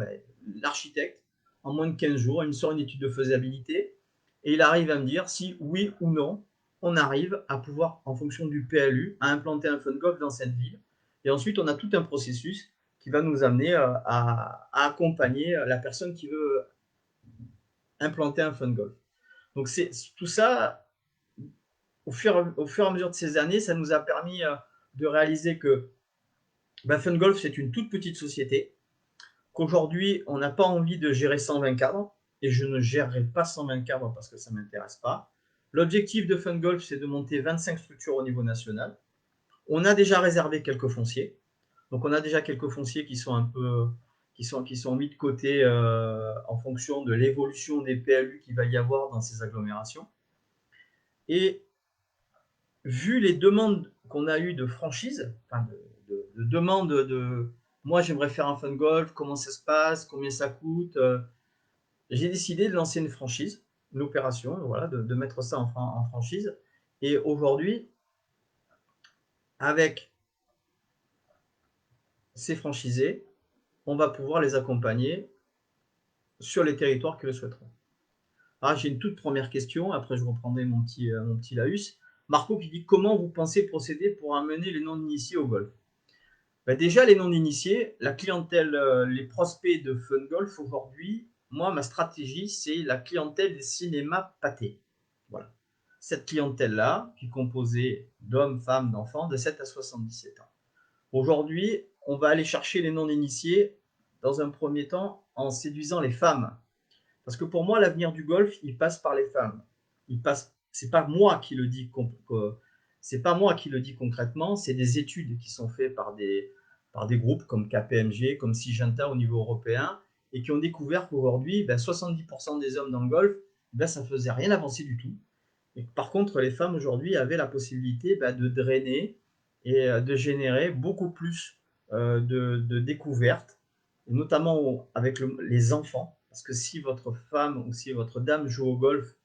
l'architecte, en moins de 15 jours, il me sort une étude de faisabilité et il arrive à me dire si oui ou non on arrive à pouvoir, en fonction du PLU, à implanter un FunGolf dans cette ville. Et ensuite, on a tout un processus qui va nous amener à accompagner la personne qui veut implanter un FunGolf. Donc c'est tout ça, au fur et à mesure de ces années, ça nous a permis de réaliser que FunGolf, c'est une toute petite société, qu'aujourd'hui, on n'a pas envie de gérer 120 cadres, et je ne gérerai pas 120 cadres parce que ça ne m'intéresse pas. L'objectif de FunGolf, c'est de monter 25 structures au niveau national. On a déjà réservé quelques fonciers, donc on a déjà quelques fonciers qui sont un peu qui sont mis de côté en fonction de l'évolution des PLU qu'il va y avoir dans ces agglomérations. Et vu les demandes qu'on a eues de franchise, enfin de demandes de moi j'aimerais faire un FunGolf, comment ça se passe, combien ça coûte, j'ai décidé de lancer une franchise, une opération, voilà, de mettre ça en franchise. Et aujourd'hui, avec ces franchisés, on va pouvoir les accompagner sur les territoires que le souhaiteront. Alors, j'ai une toute première question, après je reprendrai mon petit laïus. Marco qui dit comment vous pensez procéder pour amener les non-initiés au golf? Déjà, les non-initiés, la clientèle, les prospects de FunGolf aujourd'hui, moi, ma stratégie, c'est la clientèle des cinémas pâtés. Voilà. Cette clientèle-là, qui est composée d'hommes, femmes, d'enfants de 7 à 77 ans. Aujourd'hui, on va aller chercher les non-initiés dans un premier temps en séduisant les femmes. Parce que pour moi, l'avenir du golf, il passe par les femmes. C'est pas moi qui le dis c'est pas moi qui le dis concrètement, c'est des études qui sont faites par des groupes comme KPMG, comme Syngenta au niveau européen, et qui ont découvert qu'aujourd'hui, 70% des hommes dans le golf, ça ne faisait rien avancer du tout. Et par contre, les femmes aujourd'hui avaient la possibilité de drainer et de générer beaucoup plus de découvertes, et notamment avec les enfants. Parce que si votre femme ou si votre dame joue au golf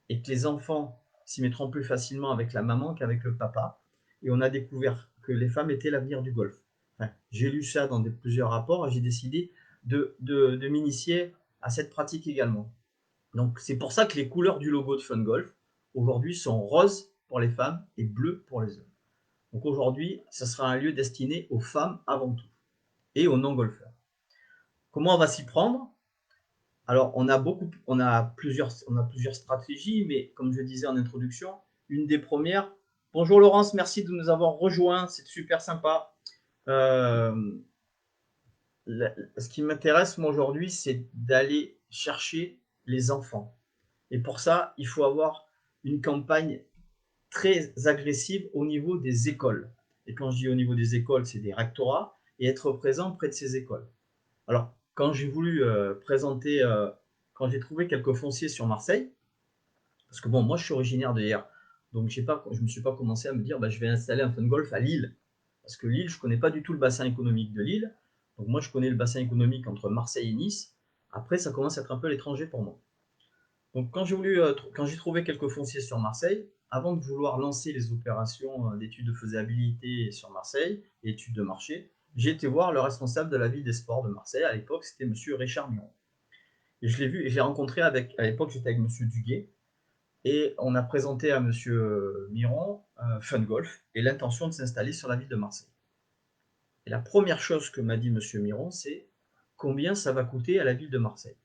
et que les enfants s'y mettront plus facilement avec la maman qu'avec le papa, et on a découvert que les femmes étaient l'avenir du golf. Enfin, j'ai lu ça dans plusieurs rapports et j'ai décidé de m'initier à cette pratique également. Donc c'est pour ça que les couleurs du logo de FunGolf aujourd'hui sont roses pour les femmes et bleues pour les hommes. Donc aujourd'hui, ça sera un lieu destiné aux femmes avant tout et aux non-golfeurs. Comment on va s'y prendre? Alors on a plusieurs stratégies, mais comme je disais en introduction, une des premières. Bonjour Laurence, merci de nous avoir rejoints, c'est super sympa. Ce qui m'intéresse moi aujourd'hui, c'est d'aller chercher les enfants. Et pour ça, il faut avoir une campagne très agressive au niveau des écoles. Et quand je dis au niveau des écoles, c'est des rectorats, et être présent près de ces écoles. Alors, quand j'ai voulu présenter, quand j'ai trouvé quelques fonciers sur Marseille, parce que bon, moi je suis originaire de hier, donc je ne me suis pas commencé à me dire je vais installer un FunGolf à Lille. Parce que Lille, je ne connais pas du tout le bassin économique de Lille. Donc moi je connais le bassin économique entre Marseille et Nice. Après, ça commence à être un peu l'étranger pour moi. Donc quand j'ai trouvé quelques fonciers sur Marseille, avant de vouloir lancer les opérations d'études de faisabilité sur Marseille, études de marché, j'ai été voir le responsable de la ville des sports de Marseille. À l'époque, c'était monsieur Richard Miron. Et je l'ai vu et je l'ai rencontré à l'époque, j'étais avec monsieur Duguet. Et on a présenté à monsieur Miron Fun Golf et l'intention de s'installer sur la ville de Marseille. Et la première chose que m'a dit monsieur Miron, c'est combien ça va coûter à la ville de Marseille.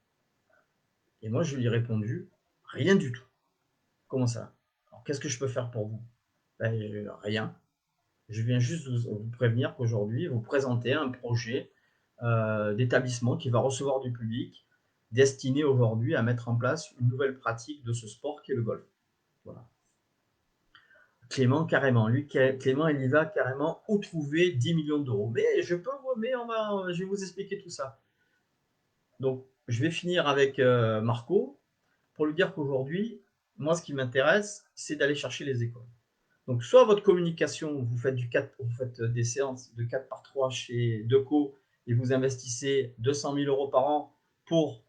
Et moi, je lui ai répondu, rien du tout. Comment ça? Alors, qu'est-ce que je peux faire pour vous? Ben, rien. Je viens juste vous prévenir qu'aujourd'hui, vous présentez un projet d'établissement qui va recevoir du public, destiné aujourd'hui à mettre en place une nouvelle pratique de ce sport qui est le golf. Voilà. Clément, carrément. Lui, Clément, il y va carrément où trouver 10 millions d'euros. Mais je peux, je vais vous expliquer tout ça. Donc, je vais finir avec Marco pour lui dire qu'aujourd'hui, moi, ce qui m'intéresse, c'est d'aller chercher les écoles. Donc, soit votre communication, vous faites des séances de 4 par 3 chez Deco et vous investissez 200 000 euros par an pour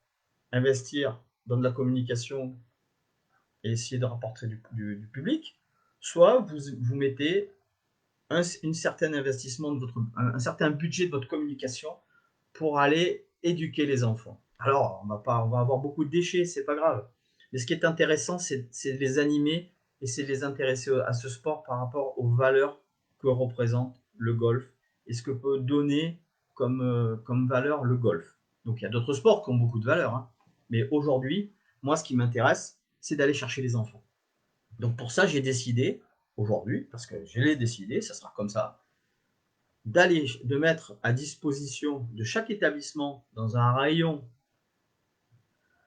investir dans de la communication et essayer de rapporter du public, soit vous mettez une certaine investissement un certain budget de votre communication pour aller éduquer les enfants. Alors, on va avoir beaucoup de déchets, c'est pas grave. Mais ce qui est intéressant, c'est de les animer et c'est de les intéresser à ce sport par rapport aux valeurs que représente le golf et ce que peut donner comme valeur le golf. Donc il y a d'autres sports qui ont beaucoup de valeur, hein. Mais aujourd'hui, moi, ce qui m'intéresse, c'est d'aller chercher les enfants. Donc pour ça, j'ai décidé aujourd'hui, parce que je l'ai décidé, ça sera comme ça, de mettre à disposition de chaque établissement dans un rayon,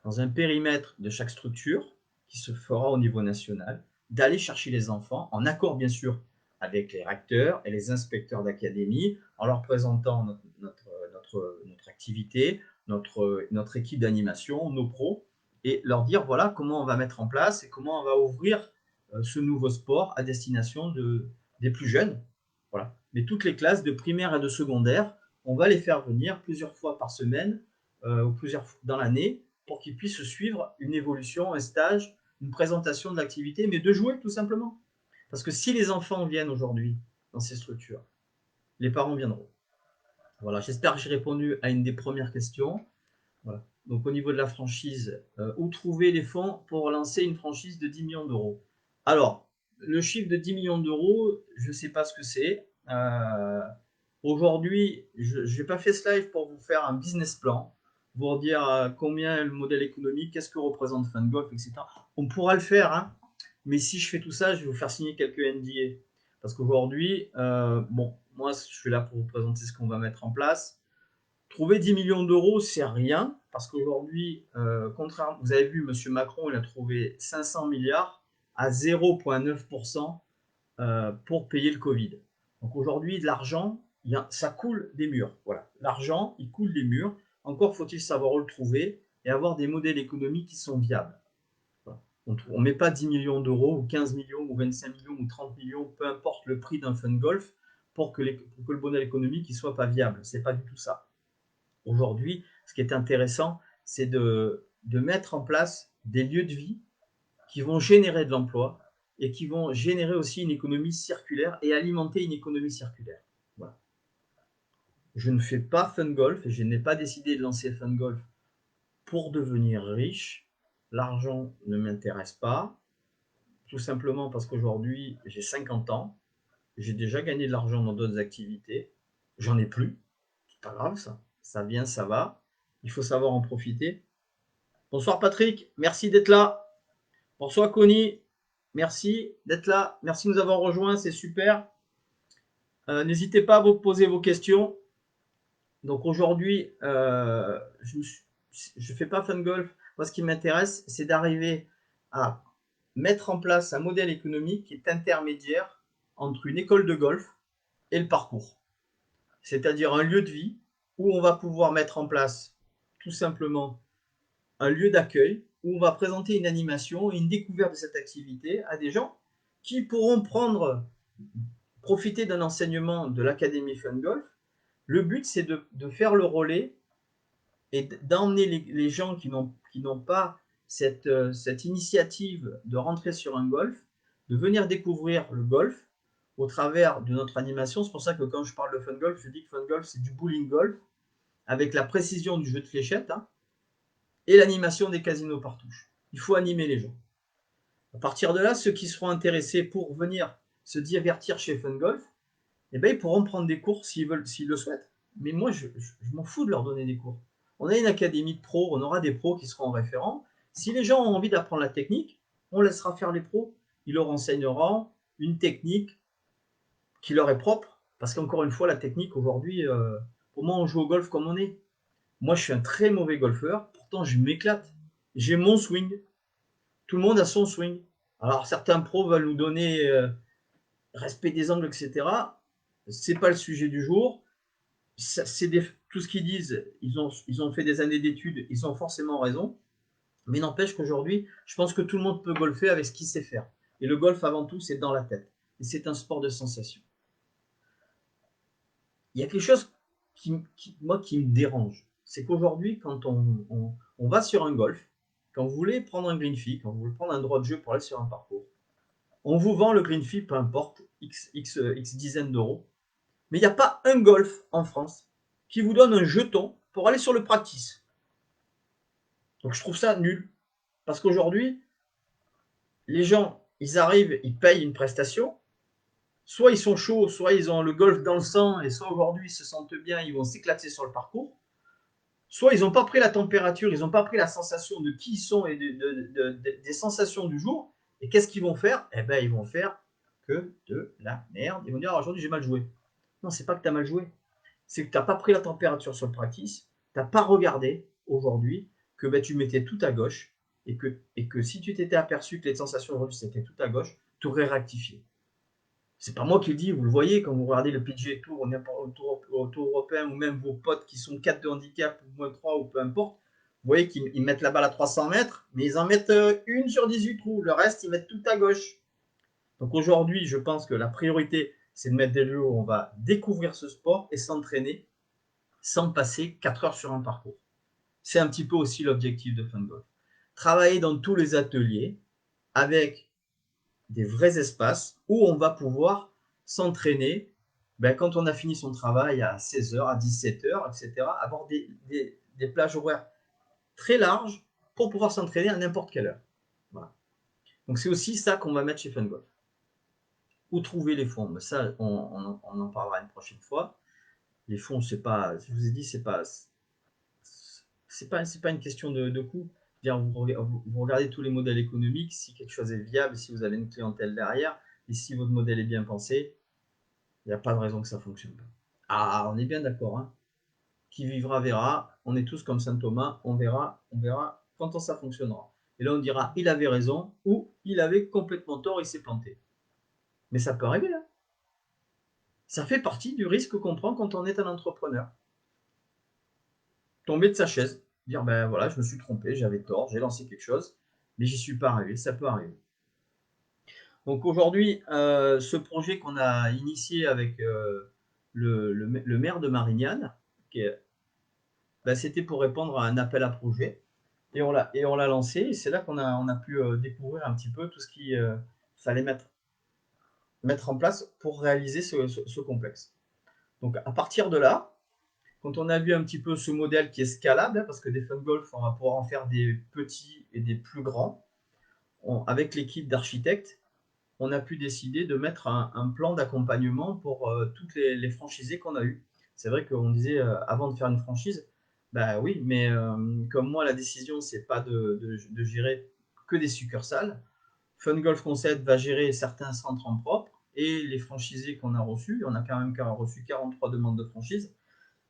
dans un périmètre de chaque structure, qui se fera au niveau national, d'aller chercher les enfants, en accord bien sûr avec les recteurs et les inspecteurs d'académie, en leur présentant notre activité, notre équipe d'animation, nos pros, et leur dire voilà comment on va mettre en place et comment on va ouvrir ce nouveau sport à destination des plus jeunes. Voilà. Mais toutes les classes de primaire et de secondaire, on va les faire venir plusieurs fois par semaine ou plusieurs fois dans l'année pour qu'ils puissent suivre une évolution, un stage, une présentation de l'activité, mais de jouer tout simplement. Parce que si les enfants viennent aujourd'hui dans ces structures, les parents viendront. Voilà, j'espère que j'ai répondu à une des premières questions. Voilà. Donc au niveau de la franchise, où trouver les fonds pour lancer une franchise de 10 millions d'euros? Alors, le chiffre de 10 millions d'euros, je ne sais pas ce que c'est. Aujourd'hui, je n'ai pas fait ce live pour vous faire un business plan, pour dire combien est le modèle économique, qu'est-ce que représente FunGolf, etc. On pourra le faire, hein, mais si je fais tout ça, je vais vous faire signer quelques NDA. Parce qu'aujourd'hui, bon, moi, je suis là pour vous présenter ce qu'on va mettre en place. Trouver 10 millions d'euros, c'est rien, parce qu'aujourd'hui, contrairement, vous avez vu, M. Macron, il a trouvé 500 milliards à 0,9% pour payer le Covid. Donc aujourd'hui, de l'argent, ça coule des murs. Voilà. L'argent, il coule des murs. Encore faut-il savoir où le trouver et avoir des modèles économiques qui sont viables. Voilà. On ne met pas 10 millions d'euros ou 15 millions ou 25 millions ou 30 millions, peu importe le prix d'un fun golf, pour que le modèle économique ne soit pas viable. Ce n'est pas du tout ça. Aujourd'hui, ce qui est intéressant, c'est de mettre en place des lieux de vie qui vont générer de l'emploi et qui vont générer aussi une économie circulaire et alimenter une économie circulaire. Voilà. Je ne fais pas Fun Golf et je n'ai pas décidé de lancer Fun Golf pour devenir riche. L'argent ne m'intéresse pas, tout simplement parce qu'aujourd'hui, j'ai 50 ans, j'ai déjà gagné de l'argent dans d'autres activités, j'en ai plus, c'est pas grave ça, ça vient, ça va, il faut savoir en profiter. Bonsoir Patrick, merci d'être là. Bonsoir Connie, merci d'être là, merci de nous avoir rejoints, c'est super. N'hésitez pas à vous poser vos questions. Donc aujourd'hui, je ne fais pas Fun Golf. Moi, ce qui m'intéresse, c'est d'arriver à mettre en place un modèle économique qui est intermédiaire entre une école de golf et le parcours. C'est-à-dire un lieu de vie où on va pouvoir mettre en place tout simplement un lieu d'accueil où on va présenter une animation et une découverte de cette activité à des gens qui pourront profiter d'un enseignement de l'Académie Fun Golf. Le but, c'est de faire le relais et d'emmener les gens qui n'ont pas cette initiative de rentrer sur un golf, de venir découvrir le golf au travers de notre animation. C'est pour ça que quand je parle de fun golf, je dis que fun golf, c'est du bowling golf avec la précision du jeu de fléchettes et l'animation des casinos par touche. Il faut animer les gens. À partir de là, ceux qui seront intéressés pour venir se divertir chez Fun Golf, eh ben, ils pourront prendre des cours s'ils le souhaitent. Mais moi, je m'en fous de leur donner des cours. On a une académie de pros, on aura des pros qui seront référents. Si les gens ont envie d'apprendre la technique, on laissera faire les pros. Ils leur enseigneront une technique qui leur est propre. Parce qu'encore une fois, la technique aujourd'hui, pour moi, on joue au golf comme on est. Moi, je suis un très mauvais golfeur, pourtant je m'éclate. J'ai mon swing. Tout le monde a son swing. Alors certains pros veulent nous donner respect des angles, etc. C'est pas le sujet du jour. Tout ce qu'ils disent, ils ont fait des années d'études, ils ont forcément raison. Mais n'empêche qu'aujourd'hui, je pense que tout le monde peut golfer avec ce qu'il sait faire. Et le golf, avant tout, c'est dans la tête. Et c'est un sport de sensation. Il y a quelque chose qui me dérange. C'est qu'aujourd'hui, quand on va sur un golf, quand vous voulez prendre un green fee, quand vous voulez prendre un droit de jeu pour aller sur un parcours, on vous vend le green fee, peu importe, X dizaines d'euros. Mais il n'y a pas un golf en France qui vous donne un jeton pour aller sur le practice. Donc je trouve ça nul. Parce qu'aujourd'hui, les gens, ils arrivent, ils payent une prestation. Soit ils sont chauds, soit ils ont le golf dans le sang, et soit aujourd'hui ils se sentent bien, ils vont s'éclater sur le parcours. Soit ils n'ont pas pris la température, ils n'ont pas pris la sensation de qui ils sont et des sensations du jour. Et qu'est-ce qu'ils vont faire? Eh ben, ils vont faire que de la merde. Ils vont dire, aujourd'hui j'ai mal joué. Non, c'est pas que tu as mal joué. C'est que tu n'as pas pris la température sur le practice. Tu n'as pas regardé aujourd'hui que ben, tu mettais tout à gauche et que si tu t'étais aperçu que les sensations aujourd'hui c'était tout à gauche, tu aurais rectifié. C'est pas moi qui le dis, vous le voyez quand vous regardez le PGA Tour au Tour européen ou même vos potes qui sont 4 de handicap ou moins 3 ou peu importe, vous voyez qu'ils mettent la balle à 300 mètres, mais ils en mettent une sur 18 trous. Le reste, ils mettent tout à gauche. Donc aujourd'hui, je pense que la priorité, c'est de mettre des lieux où on va découvrir ce sport et s'entraîner sans passer 4 heures sur un parcours. C'est un petit peu aussi l'objectif de Fun Golf. Travailler dans tous les ateliers avec des vrais espaces où on va pouvoir s'entraîner quand on a fini son travail à 16h, à 17h, etc. Avoir des plages horaires très larges pour pouvoir s'entraîner à n'importe quelle heure. Voilà. Donc c'est aussi ça qu'on va mettre chez Fun Golf. Où trouver les fonds? Mais ça, on en parlera une prochaine fois. Les fonds, c'est pas, je vous ai dit, c'est pas une question de coût. Vous regardez tous les modèles économiques, si quelque chose est viable, si vous avez une clientèle derrière, et si votre modèle est bien pensé, il n'y a pas de raison que ça ne fonctionne pas. Ah, on est bien d'accord. Hein. Qui vivra verra. On est tous comme Saint Thomas. On verra quand ça fonctionnera. Et là, on dira, il avait raison ou il avait complètement tort, il s'est planté. Mais ça peut arriver. Hein. Ça fait partie du risque qu'on prend quand on est un entrepreneur. Tomber de sa chaise, dire ben voilà, je me suis trompé, j'avais tort, j'ai lancé quelque chose, mais j'y suis pas arrivé, ça peut arriver. Donc aujourd'hui, ce projet qu'on a initié avec le maire de Marignane, c'était pour répondre à un appel à projet, et on l'a lancé, et c'est là qu'on a pu découvrir un petit peu tout ce qu'il fallait mettre en place pour réaliser ce complexe. Donc à partir de là, quand on a vu un petit peu ce modèle qui est scalable, parce que des fun golf, on va pouvoir en faire des petits et des plus grands, avec l'équipe d'architectes, on a pu décider de mettre un plan d'accompagnement pour toutes les franchisés qu'on a eu. C'est vrai qu'on disait avant de faire une franchise, bah oui, mais comme moi la décision c'est pas de gérer que des succursales. Fun Golf Concept va gérer certains centres en propre et les franchisés qu'on a reçus, on a quand même reçu 43 demandes de franchise.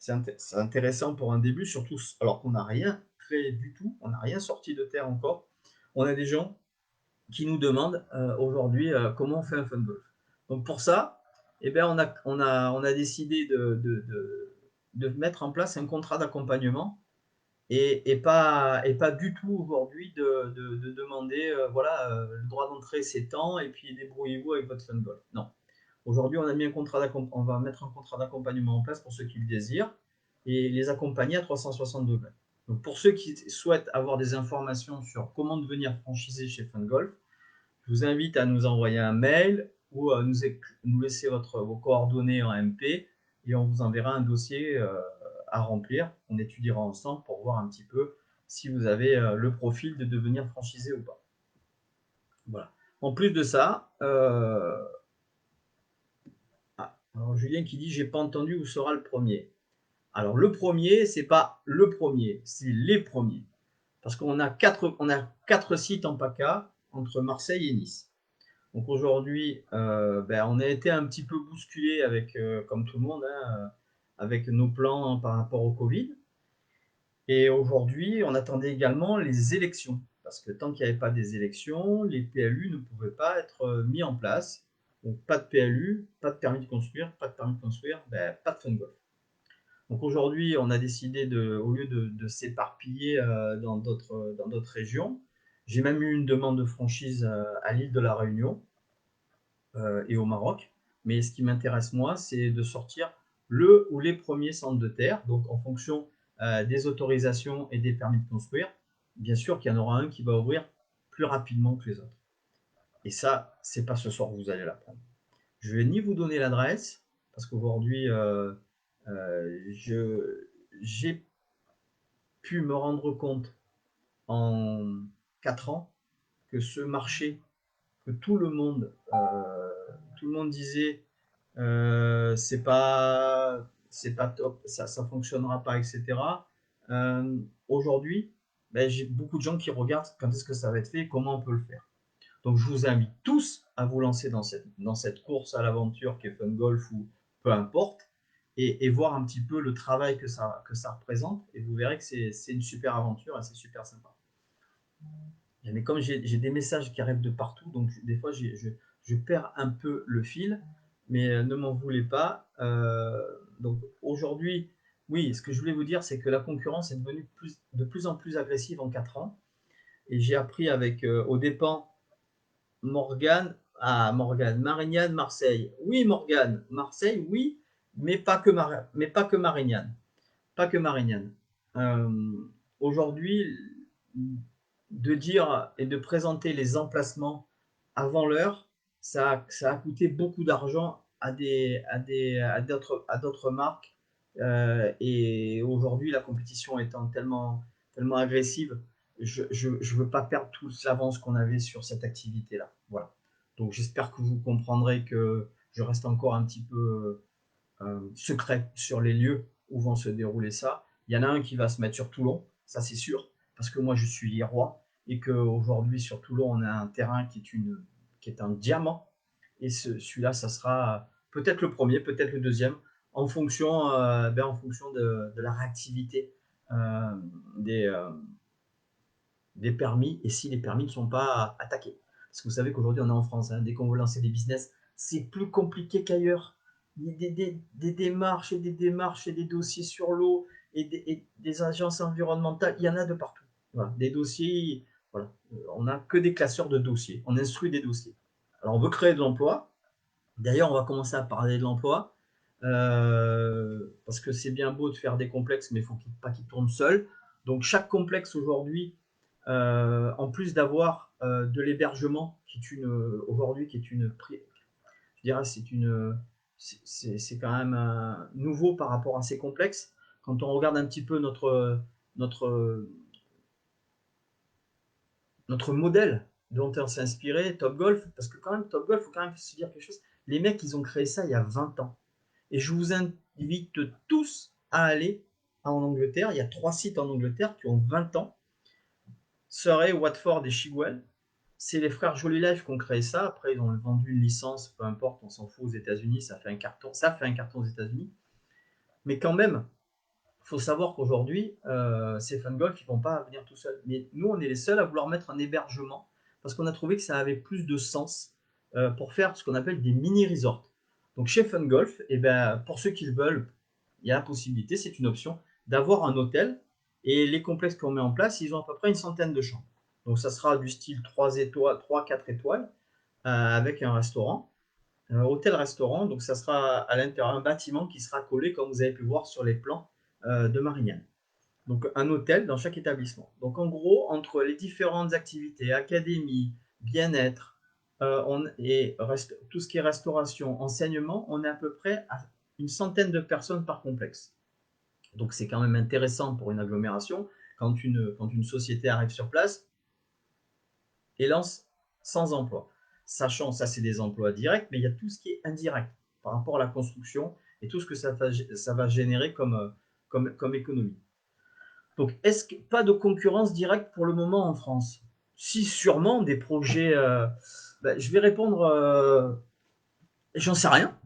C'est intéressant pour un début, surtout alors qu'on n'a rien créé du tout, on n'a rien sorti de terre encore. On a des gens qui nous demandent aujourd'hui comment on fait un fun golf. Donc pour ça, on a décidé de mettre en place un contrat d'accompagnement et pas du tout aujourd'hui de demander le droit d'entrée c'est tant et puis débrouillez-vous avec votre fun golf. Non. Aujourd'hui, on va mettre un contrat d'accompagnement en place pour ceux qui le désirent et les accompagner à 360 degrés. Donc pour ceux qui souhaitent avoir des informations sur comment devenir franchisé chez Fun Golf, je vous invite à nous envoyer un mail ou à nous laisser vos coordonnées en MP et on vous enverra un dossier à remplir. On étudiera ensemble pour voir un petit peu si vous avez le profil de devenir franchisé ou pas. Voilà. En plus de ça, alors Julien qui dit j'ai pas entendu où sera le premier. Alors le premier, c'est pas le premier, c'est les premiers. Parce qu'on a quatre sites en PACA entre Marseille et Nice. Donc aujourd'hui, on a été un petit peu bousculé avec, comme tout le monde, hein, avec nos plans par rapport au Covid. Et aujourd'hui, on attendait également les élections. Parce que tant qu'il n'y avait pas des élections, les PLU ne pouvaient pas être mis en place. Donc pas de PLU, pas de permis de construire, pas de permis de construire, pas de Fun Golf. Donc aujourd'hui, on a décidé au lieu de s'éparpiller dans d'autres régions, j'ai même eu une demande de franchise à l'île de la Réunion et au Maroc. Mais ce qui m'intéresse moi, c'est de sortir le ou les premiers centres de terre, donc en fonction des autorisations et des permis de construire. Bien sûr qu'il y en aura un qui va ouvrir plus rapidement que les autres. Et ça, c'est pas ce soir que vous allez l'apprendre. Je vais ni vous donner l'adresse, parce qu'aujourd'hui, j'ai pu me rendre compte en 4 ans que ce marché que tout le monde disait c'est pas top, ça fonctionnera pas, etc. Aujourd'hui, j'ai beaucoup de gens qui regardent quand est-ce que ça va être fait et comment on peut le faire. Donc je vous invite tous à vous lancer dans cette course à l'aventure qui est Fun Golf ou peu importe, et voir un petit peu le travail que ça représente, et vous verrez que c'est une super aventure et c'est super sympa. Mais comme j'ai des messages qui arrivent de partout, donc des fois je perds un peu le fil, mais ne m'en voulez pas. Donc aujourd'hui, oui, ce que je voulais vous dire, c'est que la concurrence est devenue de plus en plus agressive en 4 ans. Et j'ai appris avec, aux dépens, Morgane, Marignane, Marseille. Oui, Morgane, Marseille, oui, mais pas que Marignane. Pas que Marignane. Aujourd'hui, de dire et de présenter les emplacements avant l'heure, ça a coûté beaucoup d'argent à d'autres marques. Et aujourd'hui, la compétition étant tellement agressive, je ne veux pas perdre toute l'avance qu'on avait sur cette activité-là. Voilà. Donc j'espère que vous comprendrez que je reste encore un petit peu secret sur les lieux où vont se dérouler ça. Il y en a un qui va se mettre sur Toulon, ça c'est sûr, parce que moi je suis liérois et qu'aujourd'hui sur Toulon on a un terrain qui est un diamant. Et celui-là, ça sera peut-être le premier, peut-être le deuxième, en fonction de la réactivité euh, des, euh, des permis et si les permis ne sont pas attaqués. Parce que vous savez qu'aujourd'hui on est en France, hein, dès qu'on veut lancer des business, c'est plus compliqué qu'ailleurs. Il y a des démarches et des démarches et des dossiers sur l'eau et des agences environnementales, il y en a de partout. Voilà, des dossiers, voilà. On n'a que des classeurs de dossiers, on instruit des dossiers. Alors on veut créer de l'emploi, d'ailleurs on va commencer à parler de l'emploi, parce que c'est bien beau de faire des complexes, mais il ne faut pas qu'ils tournent seuls. Donc chaque complexe aujourd'hui, en plus d'avoir de l'hébergement, qui est aujourd'hui, qui est je dirais, c'est quand même nouveau par rapport à ces complexes. Quand on regarde un petit peu notre, notre modèle dont on s'est inspiré, Top Golf, parce que quand même, Top Golf, il faut quand même se dire quelque chose. Les mecs, ils ont créé ça il y a 20 ans. Et je vous invite tous à aller en Angleterre. Il y a 3 sites en Angleterre qui ont 20 ans. Surrey, Watford et Shigwell. C'est les frères Joly Life qui ont créé ça. Après, ils ont vendu une licence, peu importe, on s'en fout, aux États-Unis. Ça fait un carton aux États-Unis. Mais quand même, il faut savoir qu'aujourd'hui, ces Fun Golf, ils ne vont pas venir tout seuls. Mais nous, on est les seuls à vouloir mettre un hébergement parce qu'on a trouvé que ça avait plus de sens pour faire ce qu'on appelle des mini-resorts. Donc chez Fun Golf, eh ben, pour ceux qui le veulent, il y a la possibilité, c'est une option, d'avoir un hôtel. Et les complexes qu'on met en place, ils ont à peu près une centaine de chambres. Donc ça sera du style 3 étoiles, 3-4 étoiles, avec un restaurant. Hôtel-restaurant, donc ça sera à l'intérieur un bâtiment qui sera collé, comme vous avez pu voir sur les plans de Marignane. Donc, un hôtel dans chaque établissement. Donc, en gros, entre les différentes activités, académie, bien-être, tout ce qui est restauration, enseignement, on est à peu près à une centaine de personnes par complexe. Donc, c'est quand même intéressant pour une agglomération quand une société arrive sur place et lance sans emploi. Sachant, ça c'est des emplois directs, mais il y a tout ce qui est indirect par rapport à la construction et tout ce que ça va générer comme économie. Donc, est-ce que pas de concurrence directe pour le moment en France? Si, sûrement des projets. Je vais répondre. J'en sais rien.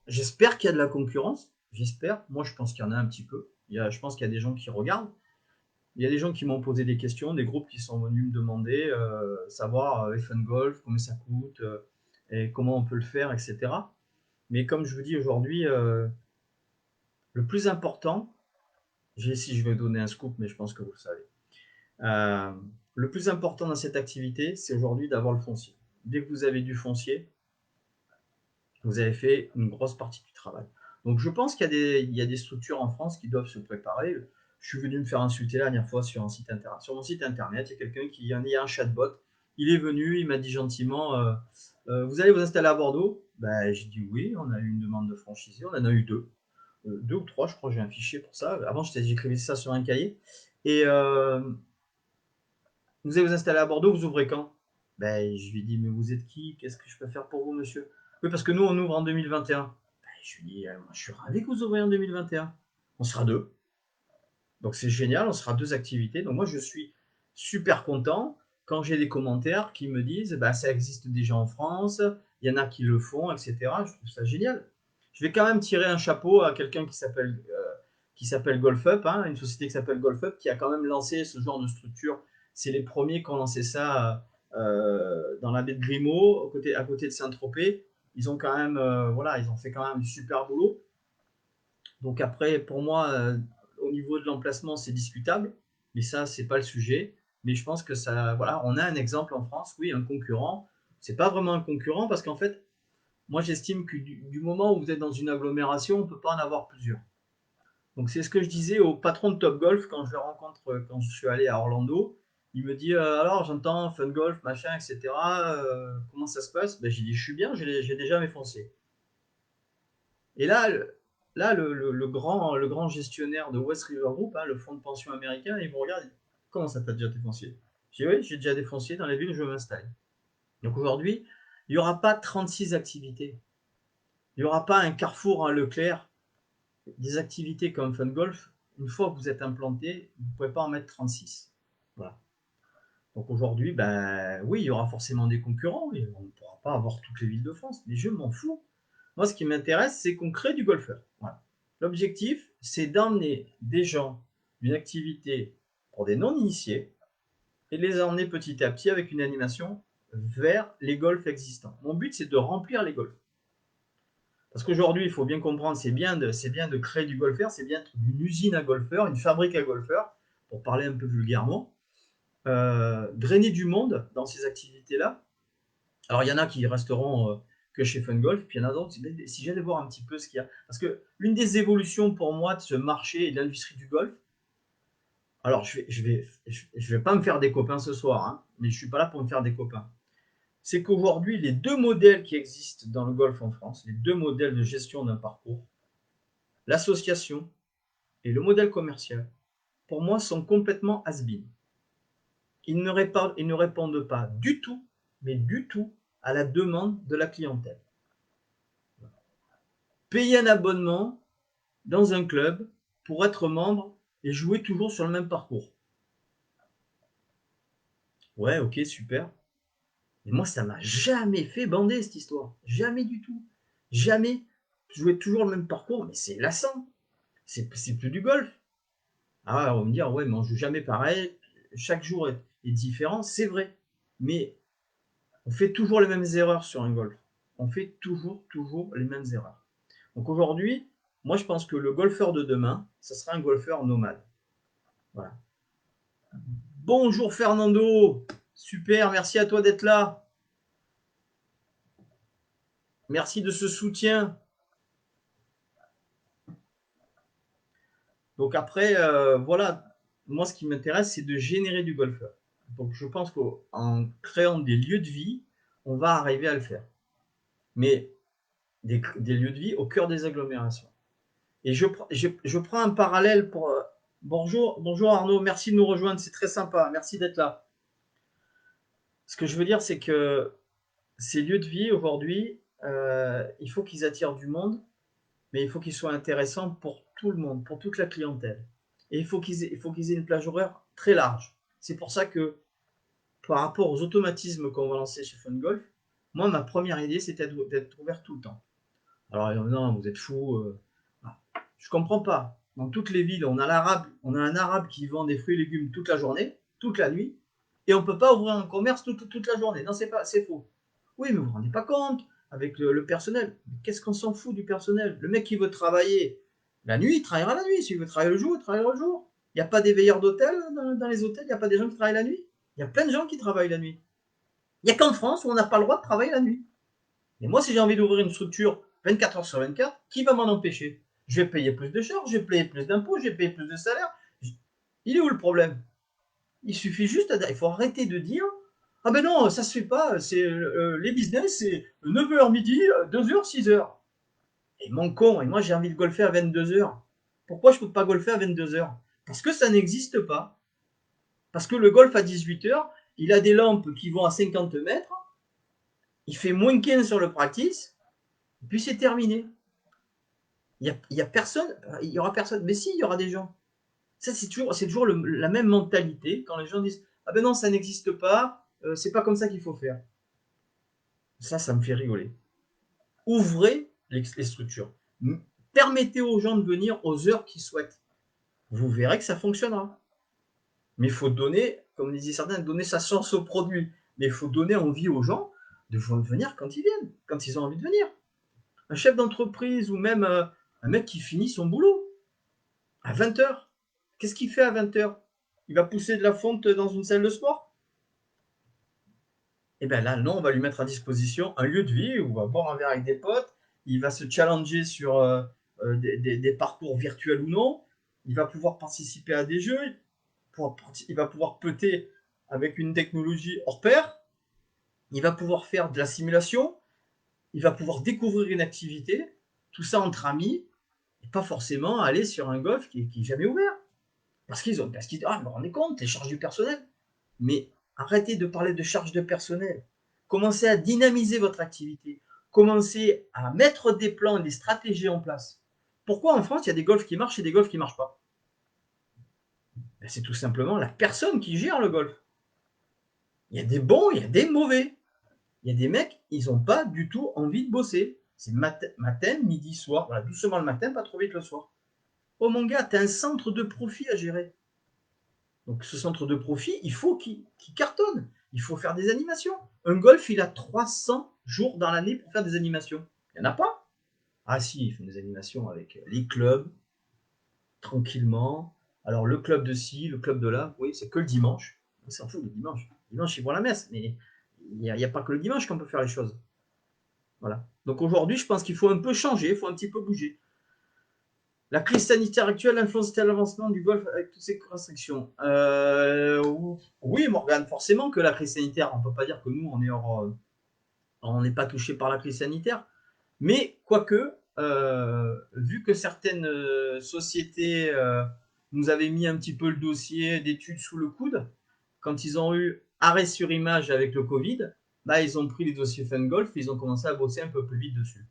J'espère qu'il y a de la concurrence. J'espère. Moi, je pense qu'il y en a un petit peu. Je pense qu'il y a des gens qui regardent. Il y a des gens qui m'ont posé des questions, des groupes qui sont venus me demander, savoir FN Golf, combien ça coûte, et comment on peut le faire, etc. Mais comme je vous dis aujourd'hui, le plus important, si je vais donner un scoop, mais je pense que vous le savez. Le plus important dans cette activité, c'est aujourd'hui d'avoir le foncier. Dès que vous avez du foncier, vous avez fait une grosse partie du travail. Donc je pense qu'il y a des structures en France qui doivent se préparer. Je suis venu me faire insulter la dernière fois sur un site internet. Sur mon site internet, il y a quelqu'un il y a un chatbot. Il est venu, il m'a dit gentiment vous allez vous installer à Bordeaux? J'ai dit oui, on a eu une demande de franchisé, on en a eu deux. Deux ou trois, je crois, j'ai un fichier pour ça. Avant, j'écrivais ça sur un cahier. Et vous allez vous installer à Bordeaux, vous ouvrez quand? Je lui ai dit, mais vous êtes qui? Qu'est-ce que je peux faire pour vous, monsieur? Oui, parce que nous, on ouvre en 2021. Je lui ai dit, moi, je suis ravi que vous ouvriez en 2021. On sera deux. Donc, c'est génial, on sera deux activités. Donc, moi, je suis super content quand j'ai des commentaires qui me disent, ça existe déjà en France, il y en a qui le font, etc. Je trouve ça génial. Je vais quand même tirer un chapeau à quelqu'un qui s'appelle GolfUp, hein, une société qui s'appelle GolfUp, qui a quand même lancé ce genre de structure. C'est les premiers qui ont lancé ça dans la baie de Grimaud, à côté de Saint-Tropez. Ils ont quand même, ils ont fait quand même du super boulot. Donc après, pour moi, au niveau de l'emplacement, c'est discutable, mais ça, c'est pas le sujet. Mais je pense que ça, voilà, on a un exemple en France, oui, un concurrent. C'est pas vraiment un concurrent parce qu'en fait, moi, j'estime que du moment où vous êtes dans une agglomération, on peut pas en avoir plusieurs. Donc c'est ce que je disais au patron de Top Golf quand je le rencontre, quand je suis allé à Orlando. Il me dit alors j'entends Fun Golf, machin, etc. Comment ça se passe? J'ai dit je suis bien, j'ai déjà mes fonciers. Et là, le grand gestionnaire de West River Group, hein, le fonds de pension américain, il me regarde, comment ça t'as déjà tes fonciers? Je dis oui, j'ai déjà des fonciers dans les villes où je m'installe. Donc aujourd'hui, il n'y aura pas 36 activités. Il n'y aura pas un Carrefour, un Leclerc. Des activités comme Fun Golf, une fois que vous êtes implanté, vous ne pouvez pas en mettre 36. Voilà. Donc aujourd'hui, oui, il y aura forcément des concurrents, et on ne pourra pas avoir toutes les villes de France, mais je m'en fous. Moi, ce qui m'intéresse, c'est qu'on crée du golfeur. Voilà. L'objectif, c'est d'emmener des gens d'une activité pour des non-initiés et de les emmener petit à petit avec une animation vers les golfs existants. Mon but, c'est de remplir les golfs. Parce qu'aujourd'hui, il faut bien comprendre, c'est bien de créer du golfeur, c'est bien d'une usine à golfeurs, une fabrique à golfeurs, pour parler un peu vulgairement, drainer du monde dans ces activités-là. Alors, il y en a qui resteront que chez Fun Golf, puis il y en a d'autres, si j'allais voir un petit peu ce qu'il y a. Parce que l'une des évolutions pour moi de ce marché et de l'industrie du golf, alors je vais pas me faire des copains ce soir, hein, mais je suis pas là pour me faire des copains. C'est qu'aujourd'hui, les deux modèles qui existent dans le golf en France, les deux modèles de gestion d'un parcours, l'association et le modèle commercial, pour moi, sont complètement has-been. Ils ne répondent pas du tout, mais du tout, à la demande de la clientèle. Payer un abonnement dans un club pour être membre et jouer toujours sur le même parcours. Ouais, ok, super. Mais moi, ça m'a jamais fait bander cette histoire. Jamais du tout. Jamais. Jouer toujours le même parcours, mais c'est lassant. C'est plus du golf. Ah, on va me dire, ouais, mais on joue jamais pareil. Chaque jour est différent, c'est vrai. Mais on fait toujours les mêmes erreurs sur un golf. On fait toujours les mêmes erreurs. Donc aujourd'hui, moi je pense que le golfeur de demain, ça sera un golfeur nomade. Voilà. Bonjour Fernando, super, merci à toi d'être là. Merci de ce soutien. Donc après, voilà, moi, ce qui m'intéresse, c'est de générer du golfeur. Donc, je pense qu'en créant des lieux de vie, on va arriver à le faire. Mais des lieux de vie au cœur des agglomérations. Et je prends un parallèle pour. Bonjour Arnaud, merci de nous rejoindre, c'est très sympa, merci d'être là. Ce que je veux dire, c'est que ces lieux de vie aujourd'hui, il faut qu'ils attirent du monde, mais il faut qu'ils soient intéressants pour tout le monde, pour toute la clientèle. Et il faut qu'ils aient une plage horaire très large. C'est pour ça que par rapport aux automatismes qu'on va lancer chez Fun Golf, moi, ma première idée, c'était d'être ouvert tout le temps. Alors, non, vous êtes fous. Je comprends pas. Dans toutes les villes, on a un arabe qui vend des fruits et légumes toute la journée, toute la nuit, et on peut pas ouvrir un commerce toute la journée. Non, c'est faux. Oui, mais vous vous rendez pas compte avec le personnel. Qu'est-ce qu'on s'en fout du personnel? Le mec qui veut travailler la nuit, il travaillera la nuit. S'il veut travailler le jour, il travaillera le jour. Il n'y a pas des veilleurs d'hôtel dans les hôtels, il n'y a pas des gens qui travaillent la nuit. Il y a plein de gens qui travaillent la nuit. Il n'y a qu'en France où on n'a pas le droit de travailler la nuit. Et moi, si j'ai envie d'ouvrir une structure 24 heures sur 24, qui va m'en empêcher? Je vais payer plus de charges, je vais payer plus d'impôts, je vais payer plus de salaire. Il est où le problème? Il suffit juste, il faut arrêter de dire ah ben non, ça se fait pas, c'est les business, c'est 9h midi, 2h, 6h. Et mon con, et moi j'ai envie de golfer à 22h. Pourquoi je peux pas golfer à 22h? Parce que ça n'existe pas. Parce que le golf à 18h, il a des lampes qui vont à 50 mètres, il fait moins 15 sur le practice, et puis c'est terminé. Il y a personne, il y aura personne. Mais si, il y aura des gens. Ça, c'est toujours la même mentalité quand les gens disent ah ben non, ça n'existe pas, c'est pas comme ça qu'il faut faire. Ça me fait rigoler. Ouvrez les structures. Permettez aux gens de venir aux heures qu'ils souhaitent. Vous verrez que ça fonctionnera. Mais il faut donner, comme disaient certains, donner sa chance au produit. Mais il faut donner envie aux gens de venir quand ils viennent, quand ils ont envie de venir. Un chef d'entreprise ou même un mec qui finit son boulot à 20h. Qu'est-ce qu'il fait à 20h? Il va pousser de la fonte dans une salle de sport? Et bien là, non, on va lui mettre à disposition un lieu de vie où il va boire un verre avec des potes, il va se challenger sur des parcours virtuels ou non, il va pouvoir participer à des jeux, il va pouvoir putter avec une technologie hors pair, il va pouvoir faire de la simulation, il va pouvoir découvrir une activité, tout ça entre amis, et pas forcément aller sur un golf qui est jamais ouvert. Parce qu'ils vous rendez compte, les charges du personnel. Mais arrêtez de parler de charges de personnel. Commencez à dynamiser votre activité. Commencez à mettre des plans et des stratégies en place. Pourquoi en France, il y a des golfs qui marchent et des golfs qui ne marchent pas? C'est tout simplement la personne qui gère le golf. Il y a des bons, il y a des mauvais. Il y a des mecs, ils n'ont pas du tout envie de bosser. C'est matin, midi, soir. Voilà, doucement le matin, pas trop vite le soir. Oh mon gars, tu as un centre de profit à gérer. Donc ce centre de profit, il faut qu'il cartonne. Il faut faire des animations. Un golf, il a 300 jours dans l'année pour faire des animations. Il n'y en a pas. Ah si, il fait des animations avec les clubs, tranquillement. Alors le club de ci, le club de là, oui, c'est que le dimanche. On s'en fout le dimanche. Le dimanche, ils vont à la messe, mais il n'y a pas que le dimanche qu'on peut faire les choses. Voilà. Donc aujourd'hui, je pense qu'il faut un peu changer, il faut un petit peu bouger. La crise sanitaire actuelle influence-t-elle l'avancement du golf avec toutes ces restrictions? Oui, Morgane, forcément que la crise sanitaire, on ne peut pas dire que nous, on n'est pas touché par la crise sanitaire. Mais quoique, vu que certaines sociétés nous avaient mis un petit peu le dossier d'études sous le coude, quand ils ont eu arrêt sur image avec le Covid, bah, ils ont pris les dossiers Fun Golf et ils ont commencé à bosser un peu plus vite dessus.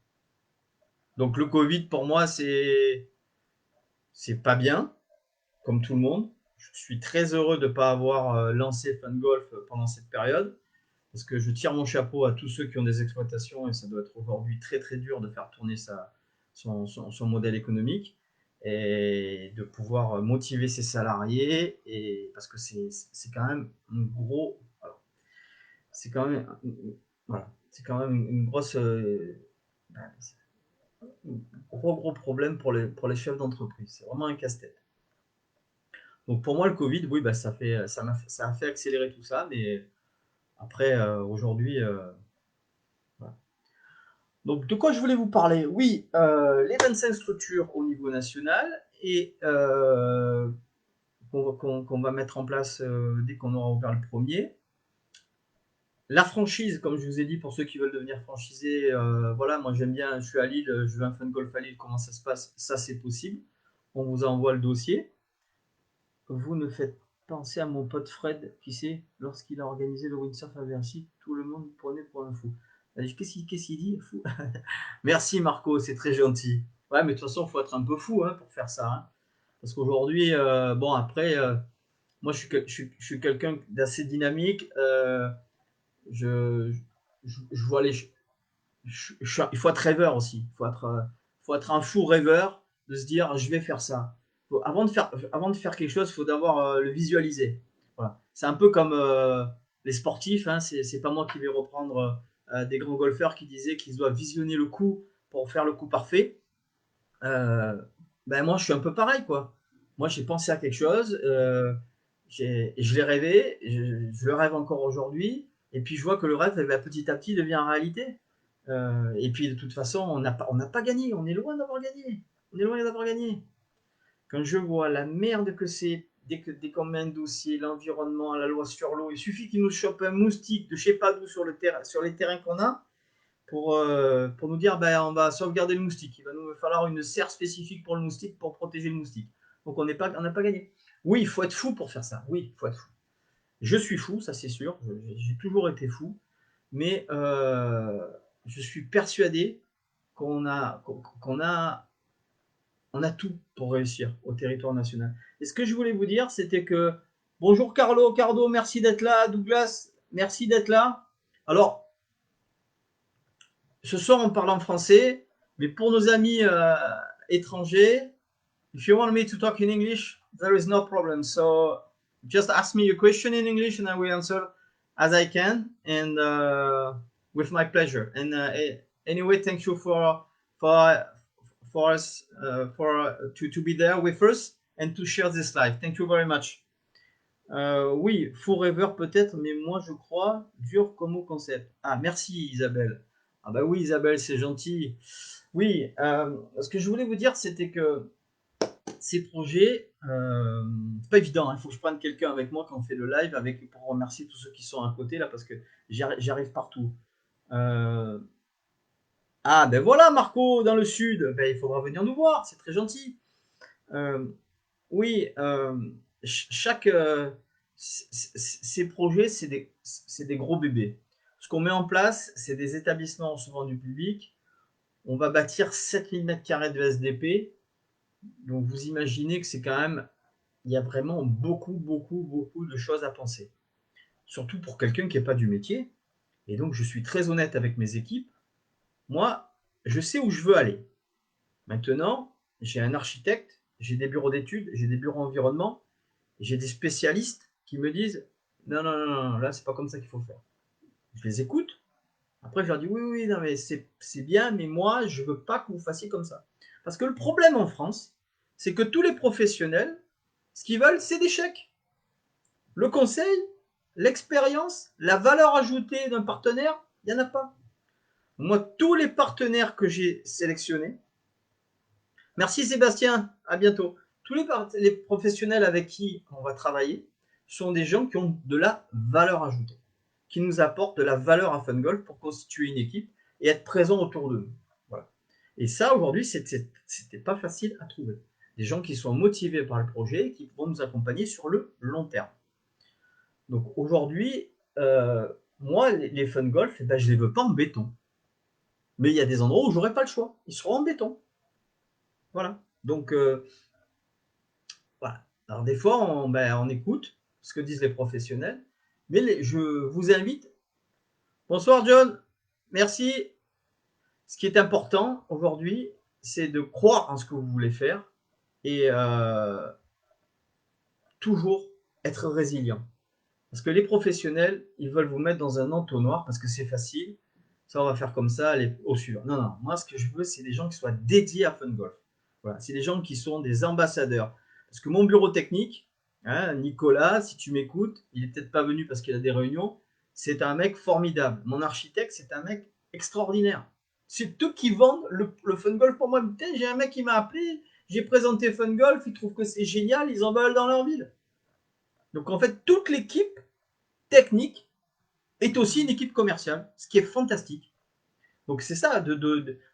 Donc le Covid, pour moi, c'est pas bien, comme tout le monde. Je suis très heureux de ne pas avoir lancé Fun Golf pendant cette période, parce que je tire mon chapeau à tous ceux qui ont des exploitations et ça doit être aujourd'hui très très dur de faire tourner son modèle économique et de pouvoir motiver ses salariés, et parce que c'est quand même un gros, c'est quand même voilà, c'est quand même une grosse gros problème pour les chefs d'entreprise. C'est vraiment un casse-tête. Donc pour moi, le Covid, oui, bah, ça a fait accélérer tout ça, mais après, aujourd'hui, voilà. Donc de quoi je voulais vous parler? Oui, les 25 structures au niveau national et qu'on va mettre en place dès qu'on aura ouvert le premier. La franchise, comme je vous ai dit, pour ceux qui veulent devenir franchisés, voilà, moi j'aime bien, je suis à Lille, je veux un fun golf à Lille, comment ça se passe? Ça, c'est possible. On vous envoie le dossier. Vous me faites penser à mon pote Fred, qui sait, lorsqu'il a organisé le windsurf à Bercy, tout le monde prenait pour un fou. Qu'est-ce qu'il dit, fou? Merci Marco, c'est très gentil. Ouais, mais de toute façon, il faut être un peu fou hein, pour faire ça. Hein. Parce qu'aujourd'hui, bon, après, moi, je suis quelqu'un d'assez dynamique. Je, je vois les. Il faut être rêveur aussi. Faut être un fou rêveur de se dire, je vais faire ça. Avant de faire quelque chose, il faut d'abord le visualiser. Voilà. C'est un peu comme les sportifs. Hein, c'est pas moi qui vais reprendre des grands golfeurs qui disaient qu'ils doivent visionner le coup pour faire le coup parfait. Ben moi, je suis un peu pareil, quoi. Moi, j'ai pensé à quelque chose, je l'ai rêvé, je le rêve encore aujourd'hui, et puis je vois que le rêve, ben, petit à petit, devient réalité. Et puis, de toute façon, on n'a pas gagné, on est loin d'avoir gagné. On est loin d'avoir gagné. Quand je vois la merde que c'est, dès qu'on met un dossier, l'environnement, la loi sur l'eau, il suffit qu'il nous chope un moustique de je sais pas d'où sur les terrains qu'on a, pour nous dire ben, on va sauvegarder le moustique. Il va nous falloir une serre spécifique pour le moustique pour protéger le moustique. Donc on n'a pas gagné. Oui, il faut être fou pour faire ça. Oui, il faut être fou. Je suis fou, ça c'est sûr. J'ai toujours été fou. Mais je suis persuadé qu'on a, on a tout pour réussir au territoire national. Et ce que je voulais vous dire, c'était que bonjour Cardo, merci d'être là. Douglas, merci d'être là. Alors, ce soir, on parle en français, mais pour nos amis étrangers, if you want me to talk in English, there is no problem. So just ask me a question in English and I will answer as I can and with my pleasure. And anyway, thank you for us to be there with us and to share this live. Thank you very much. Oui, faux rêveur peut-être, mais moi je crois dur comme au concept. Ah, merci Isabelle. Ah bah oui Isabelle, c'est gentil. Oui, ce que je voulais vous dire, c'était que ces projets, c'est pas évident, il faut que je prenne quelqu'un avec moi quand on fait le live, pour remercier tous ceux qui sont à côté là, parce que j'arrive partout. Ah ben voilà Marco, dans le sud, ben, il faudra venir nous voir, c'est très gentil. Oui, chaque ces projets, c'est des gros bébés. Ce qu'on met en place, c'est des établissements recevant du public. On va bâtir 7000 m² de SDP. Donc vous imaginez que c'est quand même, il y a vraiment beaucoup de choses à penser. Surtout pour quelqu'un qui n'est pas du métier. Et donc je suis très honnête avec mes équipes. Moi, je sais où je veux aller. Maintenant, j'ai un architecte, j'ai des bureaux d'études, j'ai des bureaux environnement, j'ai des spécialistes qui me disent non, non, non, non, là, c'est pas comme ça qu'il faut faire. Je les écoute. Après, je leur dis oui, oui, non, mais c'est bien, mais moi, je veux pas que vous fassiez comme ça. Parce que le problème en France, c'est que tous les professionnels, ce qu'ils veulent, c'est des chèques. Le conseil, l'expérience, la valeur ajoutée d'un partenaire, il n'y en a pas. Moi, tous les partenaires que j'ai sélectionnés, merci Sébastien, à bientôt. Tous les professionnels avec qui on va travailler sont des gens qui ont de la valeur ajoutée, qui nous apportent de la valeur à FunGolf pour constituer une équipe et être présent autour de nous. Voilà. Et ça, aujourd'hui, c'était pas facile à trouver. Des gens qui sont motivés par le projet et qui vont nous accompagner sur le long terme. Donc aujourd'hui, moi, les FunGolf, eh ben, je ne les veux pas en béton. Mais il y a des endroits où j'aurai pas le choix. Ils seront en béton. Voilà. Donc, voilà. Alors des fois, on écoute ce que disent les professionnels, mais je vous invite. Bonsoir John, merci. Ce qui est important aujourd'hui, c'est de croire en ce que vous voulez faire et toujours être résilient. Parce que les professionnels, ils veulent vous mettre dans un entonnoir parce que c'est facile. Ça, on va faire comme ça, allez, au suivant. Non, non, moi, ce que je veux, c'est des gens qui soient dédiés à FunGolf. Voilà, c'est des gens qui sont des ambassadeurs. Parce que mon bureau technique, hein, Nicolas, si tu m'écoutes, il n'est peut-être pas venu parce qu'il a des réunions, c'est un mec formidable. Mon architecte, c'est un mec extraordinaire. C'est eux qui vendent le FunGolf pour moi. Putain, j'ai un mec qui m'a appelé, j'ai présenté FunGolf, ils trouvent que c'est génial, ils en veulent dans leur ville. Donc en fait, toute l'équipe technique est aussi une équipe commerciale, ce qui est fantastique. Donc c'est ça,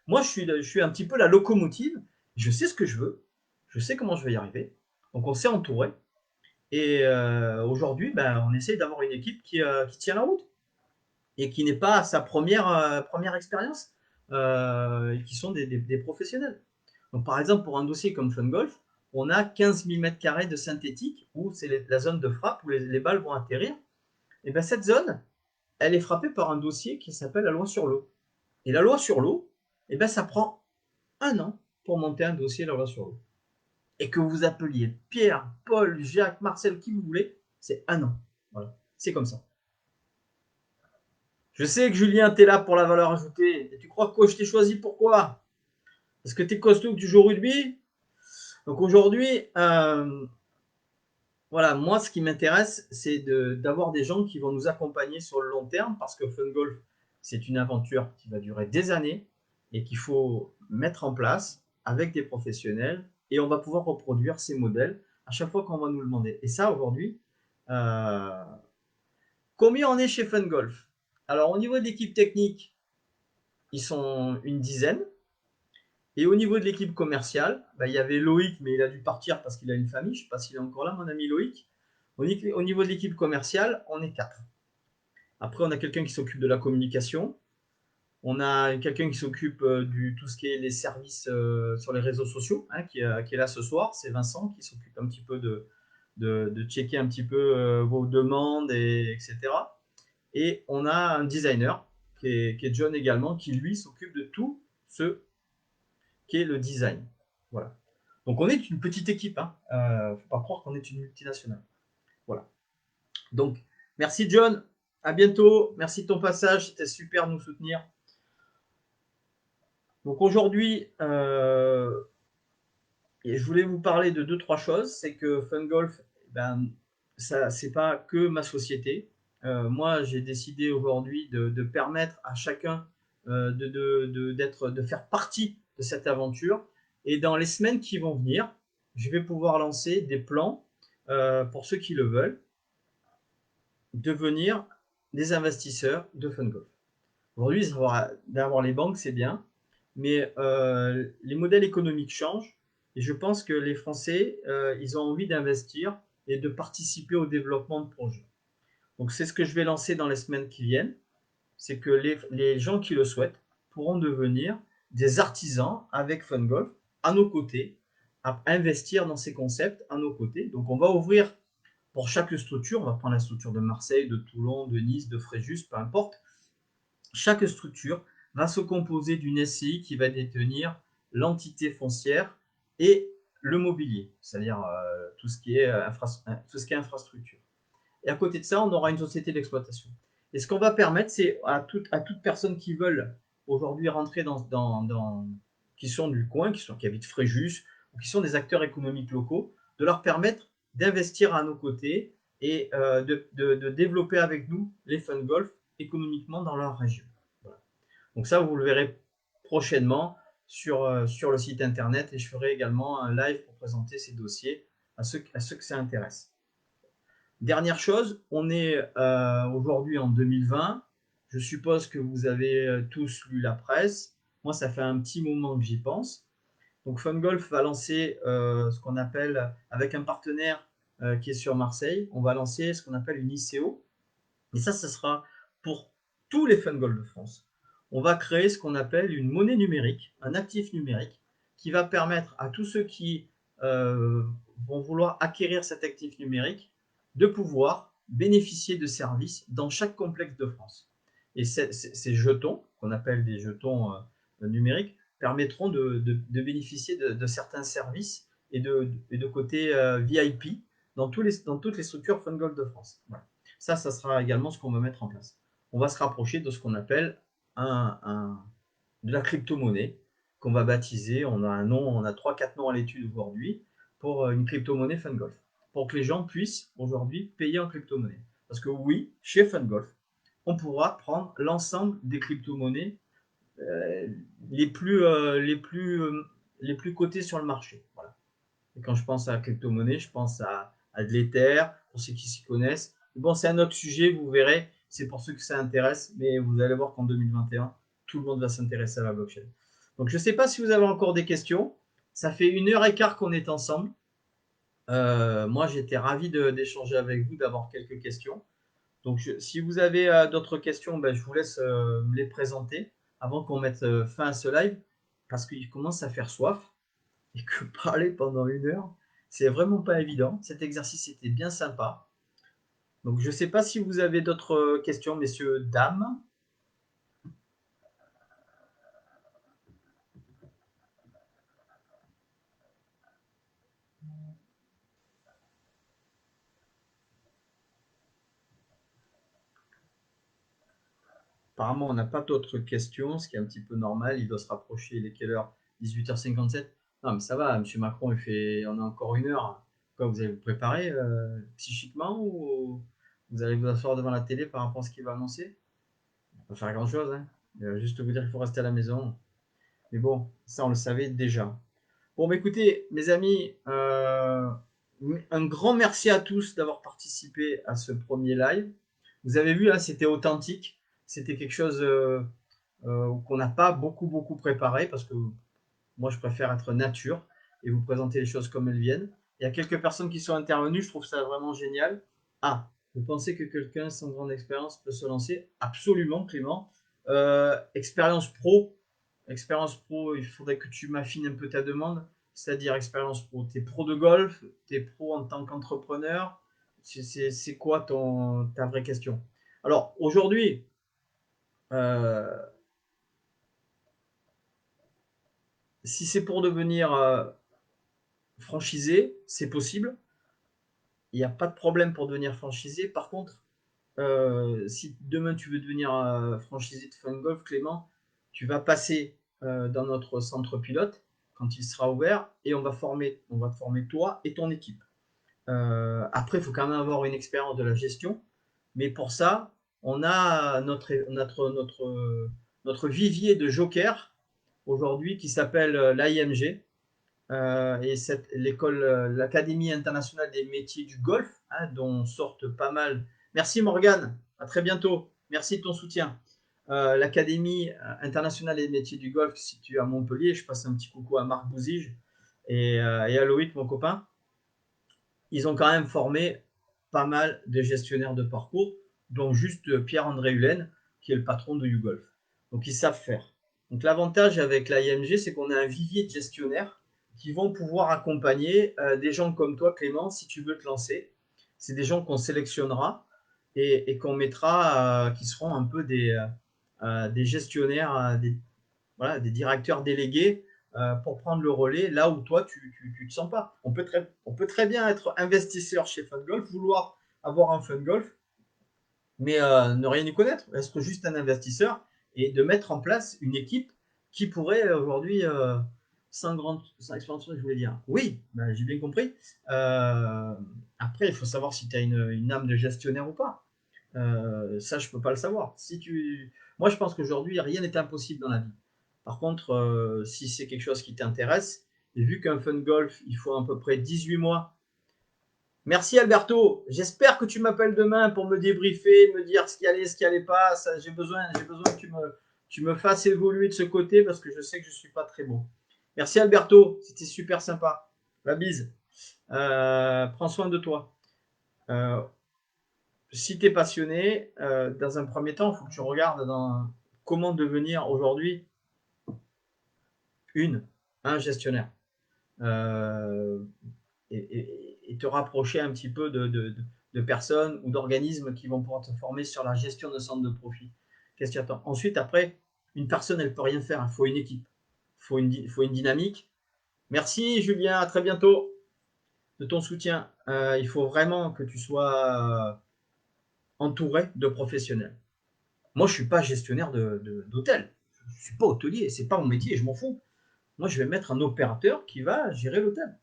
moi je suis un petit peu la locomotive, je sais ce que je veux, je sais comment je vais y arriver. Donc on s'est entouré et aujourd'hui, ben, on essaye d'avoir une équipe qui tient la route et qui n'est pas à sa première expérience, et qui sont des professionnels. Donc par exemple, pour un dossier comme FunGolf, on a 15 000 m² de synthétique où c'est la zone de frappe où les balles vont atterrir. Et ben cette zone, elle est frappée par un dossier qui s'appelle la loi sur l'eau. Et la loi sur l'eau, eh ben, ça prend 1 an pour monter un dossier la loi sur l'eau. Et que vous appeliez Pierre, Paul, Jacques, Marcel, qui vous voulez, c'est 1 an. Voilà, c'est comme ça. Je sais que Julien, t'es là pour la valeur ajoutée. Et tu crois que je t'ai choisi pourquoi? Parce que t'es costaud, que tu joues au rugby. Donc aujourd'hui, voilà, moi, ce qui m'intéresse, c'est d'avoir des gens qui vont nous accompagner sur le long terme, parce que FunGolf, c'est une aventure qui va durer des années et qu'il faut mettre en place avec des professionnels, et on va pouvoir reproduire ces modèles à chaque fois qu'on va nous le demander. Et ça, aujourd'hui, euh, combien on est chez FunGolf? Alors, au niveau de l'équipe technique, ils sont une dizaine. Et au niveau de l'équipe commerciale, bah, il y avait Loïc, mais il a dû partir parce qu'il a une famille. Je ne sais pas s'il est encore là, mon ami Loïc. Au niveau de l'équipe commerciale, on est 4. Après, on a quelqu'un qui s'occupe de la communication. On a quelqu'un qui s'occupe du tout ce qui est les services sur les réseaux sociaux, hein, qui est là ce soir. C'est Vincent qui s'occupe un petit peu de checker un petit peu vos demandes, etc. Et on a un designer qui est John également, qui lui s'occupe de tout ce qui est le design. Voilà. Donc on est une petite équipe, hein. Faut pas croire qu'on est une multinationale. Voilà. Donc merci John, à bientôt. Merci de ton passage, c'était super de nous soutenir. Donc aujourd'hui, je voulais vous parler de 2-3 choses. C'est que FunGolf, ben, ça, c'est pas que ma société. Moi, j'ai décidé aujourd'hui de permettre à chacun de faire partie de cette aventure. Et dans les semaines qui vont venir, je vais pouvoir lancer des plans pour ceux qui le veulent, devenir des investisseurs de FunGolf. Aujourd'hui, d'avoir les banques, c'est bien, mais les modèles économiques changent et je pense que les Français, ils ont envie d'investir et de participer au développement de projets. Donc c'est ce que je vais lancer dans les semaines qui viennent, c'est que les gens qui le souhaitent pourront devenir des artisans avec FunGolf à nos côtés, à investir dans ces concepts à nos côtés. Donc on va ouvrir pour chaque structure, on va prendre la structure de Marseille, de Toulon, de Nice, de Fréjus, peu importe. Chaque structure va se composer d'une SCI qui va détenir l'entité foncière et le mobilier, c'est-à-dire tout ce qui est infrastructure. Et à côté de ça, on aura une société d'exploitation. Et ce qu'on va permettre, c'est à toute personne qui veulent aujourd'hui rentrer qui sont du coin, qui habitent Fréjus, ou qui sont des acteurs économiques locaux, de leur permettre d'investir à nos côtés et de développer avec nous les FunGolf économiquement dans leur région. Voilà. Donc ça, vous le verrez prochainement sur le site internet, et je ferai également un live pour présenter ces dossiers à ceux que ça intéresse. Dernière chose, on est aujourd'hui en 2020. Je suppose que vous avez tous lu la presse. Moi, ça fait un petit moment que j'y pense. Donc FunGolf va lancer ce qu'on appelle, avec un partenaire qui est sur Marseille, on va lancer ce qu'on appelle une ICO. Et ça sera pour tous les FunGolf de France. On va créer ce qu'on appelle une monnaie numérique, un actif numérique, qui va permettre à tous ceux qui vont vouloir acquérir cet actif numérique de pouvoir bénéficier de services dans chaque complexe de France. Et ces jetons, qu'on appelle des jetons numériques, permettront de bénéficier de certains services et de côté VIP dans toutes les structures FunGolf de France. Voilà. Ça sera également ce qu'on va mettre en place. On va se rapprocher de ce qu'on appelle de la crypto-monnaie qu'on va baptiser. On a un nom, on a 3-4 noms à l'étude aujourd'hui pour une crypto-monnaie FunGolf. Pour que les gens puissent aujourd'hui payer en crypto-monnaie. Parce que oui, chez FunGolf, on pourra prendre l'ensemble des crypto-monnaies les plus cotées sur le marché. Voilà. Et quand je pense à la crypto-monnaie, je pense à de l'Ether. pour ceux qui s'y connaissent. Bon, c'est un autre sujet, vous verrez. C'est pour ceux que ça intéresse, mais vous allez voir qu'en 2021, tout le monde va s'intéresser à la blockchain. Donc, je ne sais pas si vous avez encore des questions. Ça fait 1h15 qu'on est ensemble. Moi, j'étais ravi d'échanger avec vous, d'avoir quelques questions. Donc, si vous avez d'autres questions, ben, je vous laisse me les présenter avant qu'on mette fin à ce live, parce qu'il commence à faire soif et que parler pendant 1 heure, c'est vraiment pas évident. Cet exercice était bien sympa. Donc, je ne sais pas si vous avez d'autres questions, messieurs, dames. Apparemment, on n'a pas d'autres questions, ce qui est un petit peu normal. Il doit se rapprocher. Il est quelle heure? 18h57. Non, mais ça va, M. Macron, on a encore 1 heure. Quoi, vous allez vous préparer psychiquement ou vous allez vous asseoir devant la télé par rapport à ce qu'il va annoncer? Pas faire grand-chose, hein. Il va juste vous dire qu'il faut rester à la maison. Mais bon, ça, on le savait déjà. Bon, bah, écoutez, mes amis, un grand merci à tous d'avoir participé à ce premier live. Vous avez vu, hein, c'était authentique. C'était quelque chose qu'on n'a pas beaucoup préparé parce que moi, je préfère être nature et vous présenter les choses comme elles viennent. Il y a quelques personnes qui sont intervenues, je trouve ça vraiment génial. Ah, vous pensez que quelqu'un sans grande expérience peut se lancer? Absolument, Clément. Expérience pro, il faudrait que tu m'affines un peu ta demande, c'est-à-dire expérience pro. Tu es pro de golf, tu es pro en tant qu'entrepreneur. C'est quoi ta vraie question? Alors, aujourd'hui, euh, si c'est pour devenir franchisé, c'est possible. Il n'y a pas de problème pour devenir franchisé. Par contre, si demain tu veux devenir franchisé de FunGolf, Clément, tu vas passer dans notre centre pilote quand il sera ouvert et on va te former toi et ton équipe. Après, il faut quand même avoir une expérience de la gestion, mais pour ça, on a notre vivier de jokers aujourd'hui qui s'appelle l'AIMG. Et l'Académie internationale des métiers du golf, hein, dont sortent pas mal. Merci Morgane, à très bientôt. Merci de ton soutien. L'Académie internationale des métiers du golf située à Montpellier. Je passe un petit coucou à Marc Bouzige et à Loïc, mon copain. Ils ont quand même formé pas mal de gestionnaires de parcours, dont juste Pierre-André Hullen, qui est le patron de YouGolf. Donc ils savent faire. Donc l'avantage avec l'IMG, c'est qu'on a un vivier de gestionnaires qui vont pouvoir accompagner des gens comme toi, Clément, si tu veux te lancer. C'est des gens qu'on sélectionnera et qu'on mettra, qui seront un peu des gestionnaires, voilà, des directeurs délégués pour prendre le relais là où toi tu te sens pas. On peut très bien être investisseur chez FunGolf, vouloir avoir un FunGolf, mais ne rien y connaître, être juste un investisseur et de mettre en place une équipe qui pourrait aujourd'hui, sans expérience, je voulais dire. Oui, ben, j'ai bien compris. Après, il faut savoir si tu as une âme de gestionnaire ou pas. Ça, je peux pas le savoir. Moi, je pense qu'aujourd'hui, rien n'est impossible dans la vie. Par contre, si c'est quelque chose qui t'intéresse, et vu qu'un FunGolf, il faut à peu près 18 mois. Merci Alberto. J'espère que tu m'appelles demain pour me débriefer, me dire ce qui allait pas. J'ai besoin que tu me fasses évoluer de ce côté parce que je sais que je suis pas très bon. Merci Alberto. C'était super sympa. La bise. Prends soin de toi. Si tu es passionné, dans un premier temps, il faut que tu regardes dans comment devenir aujourd'hui un gestionnaire. Et te rapprocher un petit peu de personnes ou d'organismes qui vont pouvoir te former sur la gestion de centres de profit. Qu'est-ce que tu attends? Ensuite, après, une personne, elle ne peut rien faire. Il faut une équipe. Il faut une dynamique. Merci Julien, à très bientôt de ton soutien. Il faut vraiment que tu sois entouré de professionnels. Moi, je ne suis pas gestionnaire d'hôtel. Je ne suis pas hôtelier. Ce n'est pas mon métier. Je m'en fous. Moi, je vais mettre un opérateur qui va gérer l'hôtel.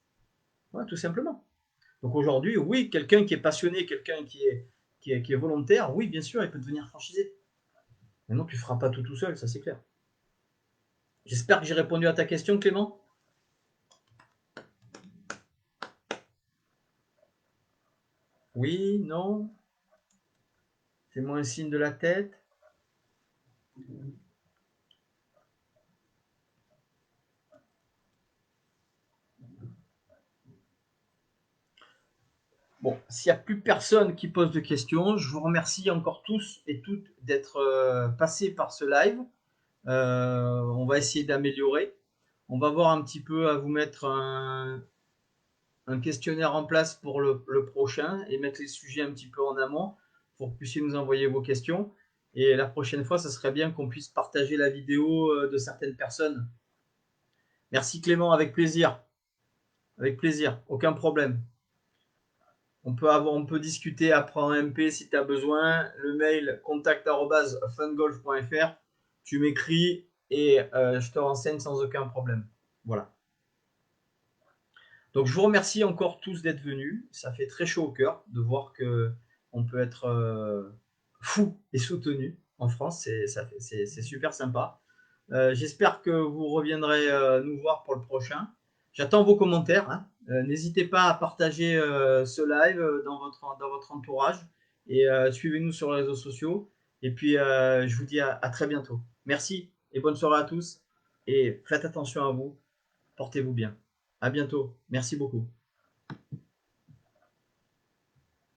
Voilà, tout simplement. Donc aujourd'hui, oui, quelqu'un qui est passionné, quelqu'un qui est volontaire, oui, bien sûr, il peut devenir franchisé. Maintenant, tu ne feras pas tout seul, ça c'est clair. J'espère que j'ai répondu à ta question, Clément. Oui, non. Fais-moi un signe de la tête. Bon, s'il n'y a plus personne qui pose de questions, je vous remercie encore tous et toutes d'être passés par ce live. On va essayer d'améliorer. On va voir un petit peu à vous mettre un questionnaire en place pour le prochain et mettre les sujets un petit peu en amont pour que vous puissiez nous envoyer vos questions. Et la prochaine fois, ça serait bien qu'on puisse partager la vidéo de certaines personnes. Merci Clément, avec plaisir. Avec plaisir, aucun problème. On peut discuter après en MP si tu as besoin. Le mail contact@fungolf.fr. Tu m'écris et je te renseigne sans aucun problème. Voilà. Donc je vous remercie encore tous d'être venus. Ça fait très chaud au cœur de voir que on peut être fou et soutenu en France. C'est super sympa. J'espère que vous reviendrez nous voir pour le prochain. J'attends vos commentaires. Hein. N'hésitez pas à partager ce live dans votre entourage et suivez-nous sur les réseaux sociaux. Et puis, je vous dis à très bientôt. Merci et bonne soirée à tous. Et faites attention à vous. Portez-vous bien. À bientôt. Merci beaucoup.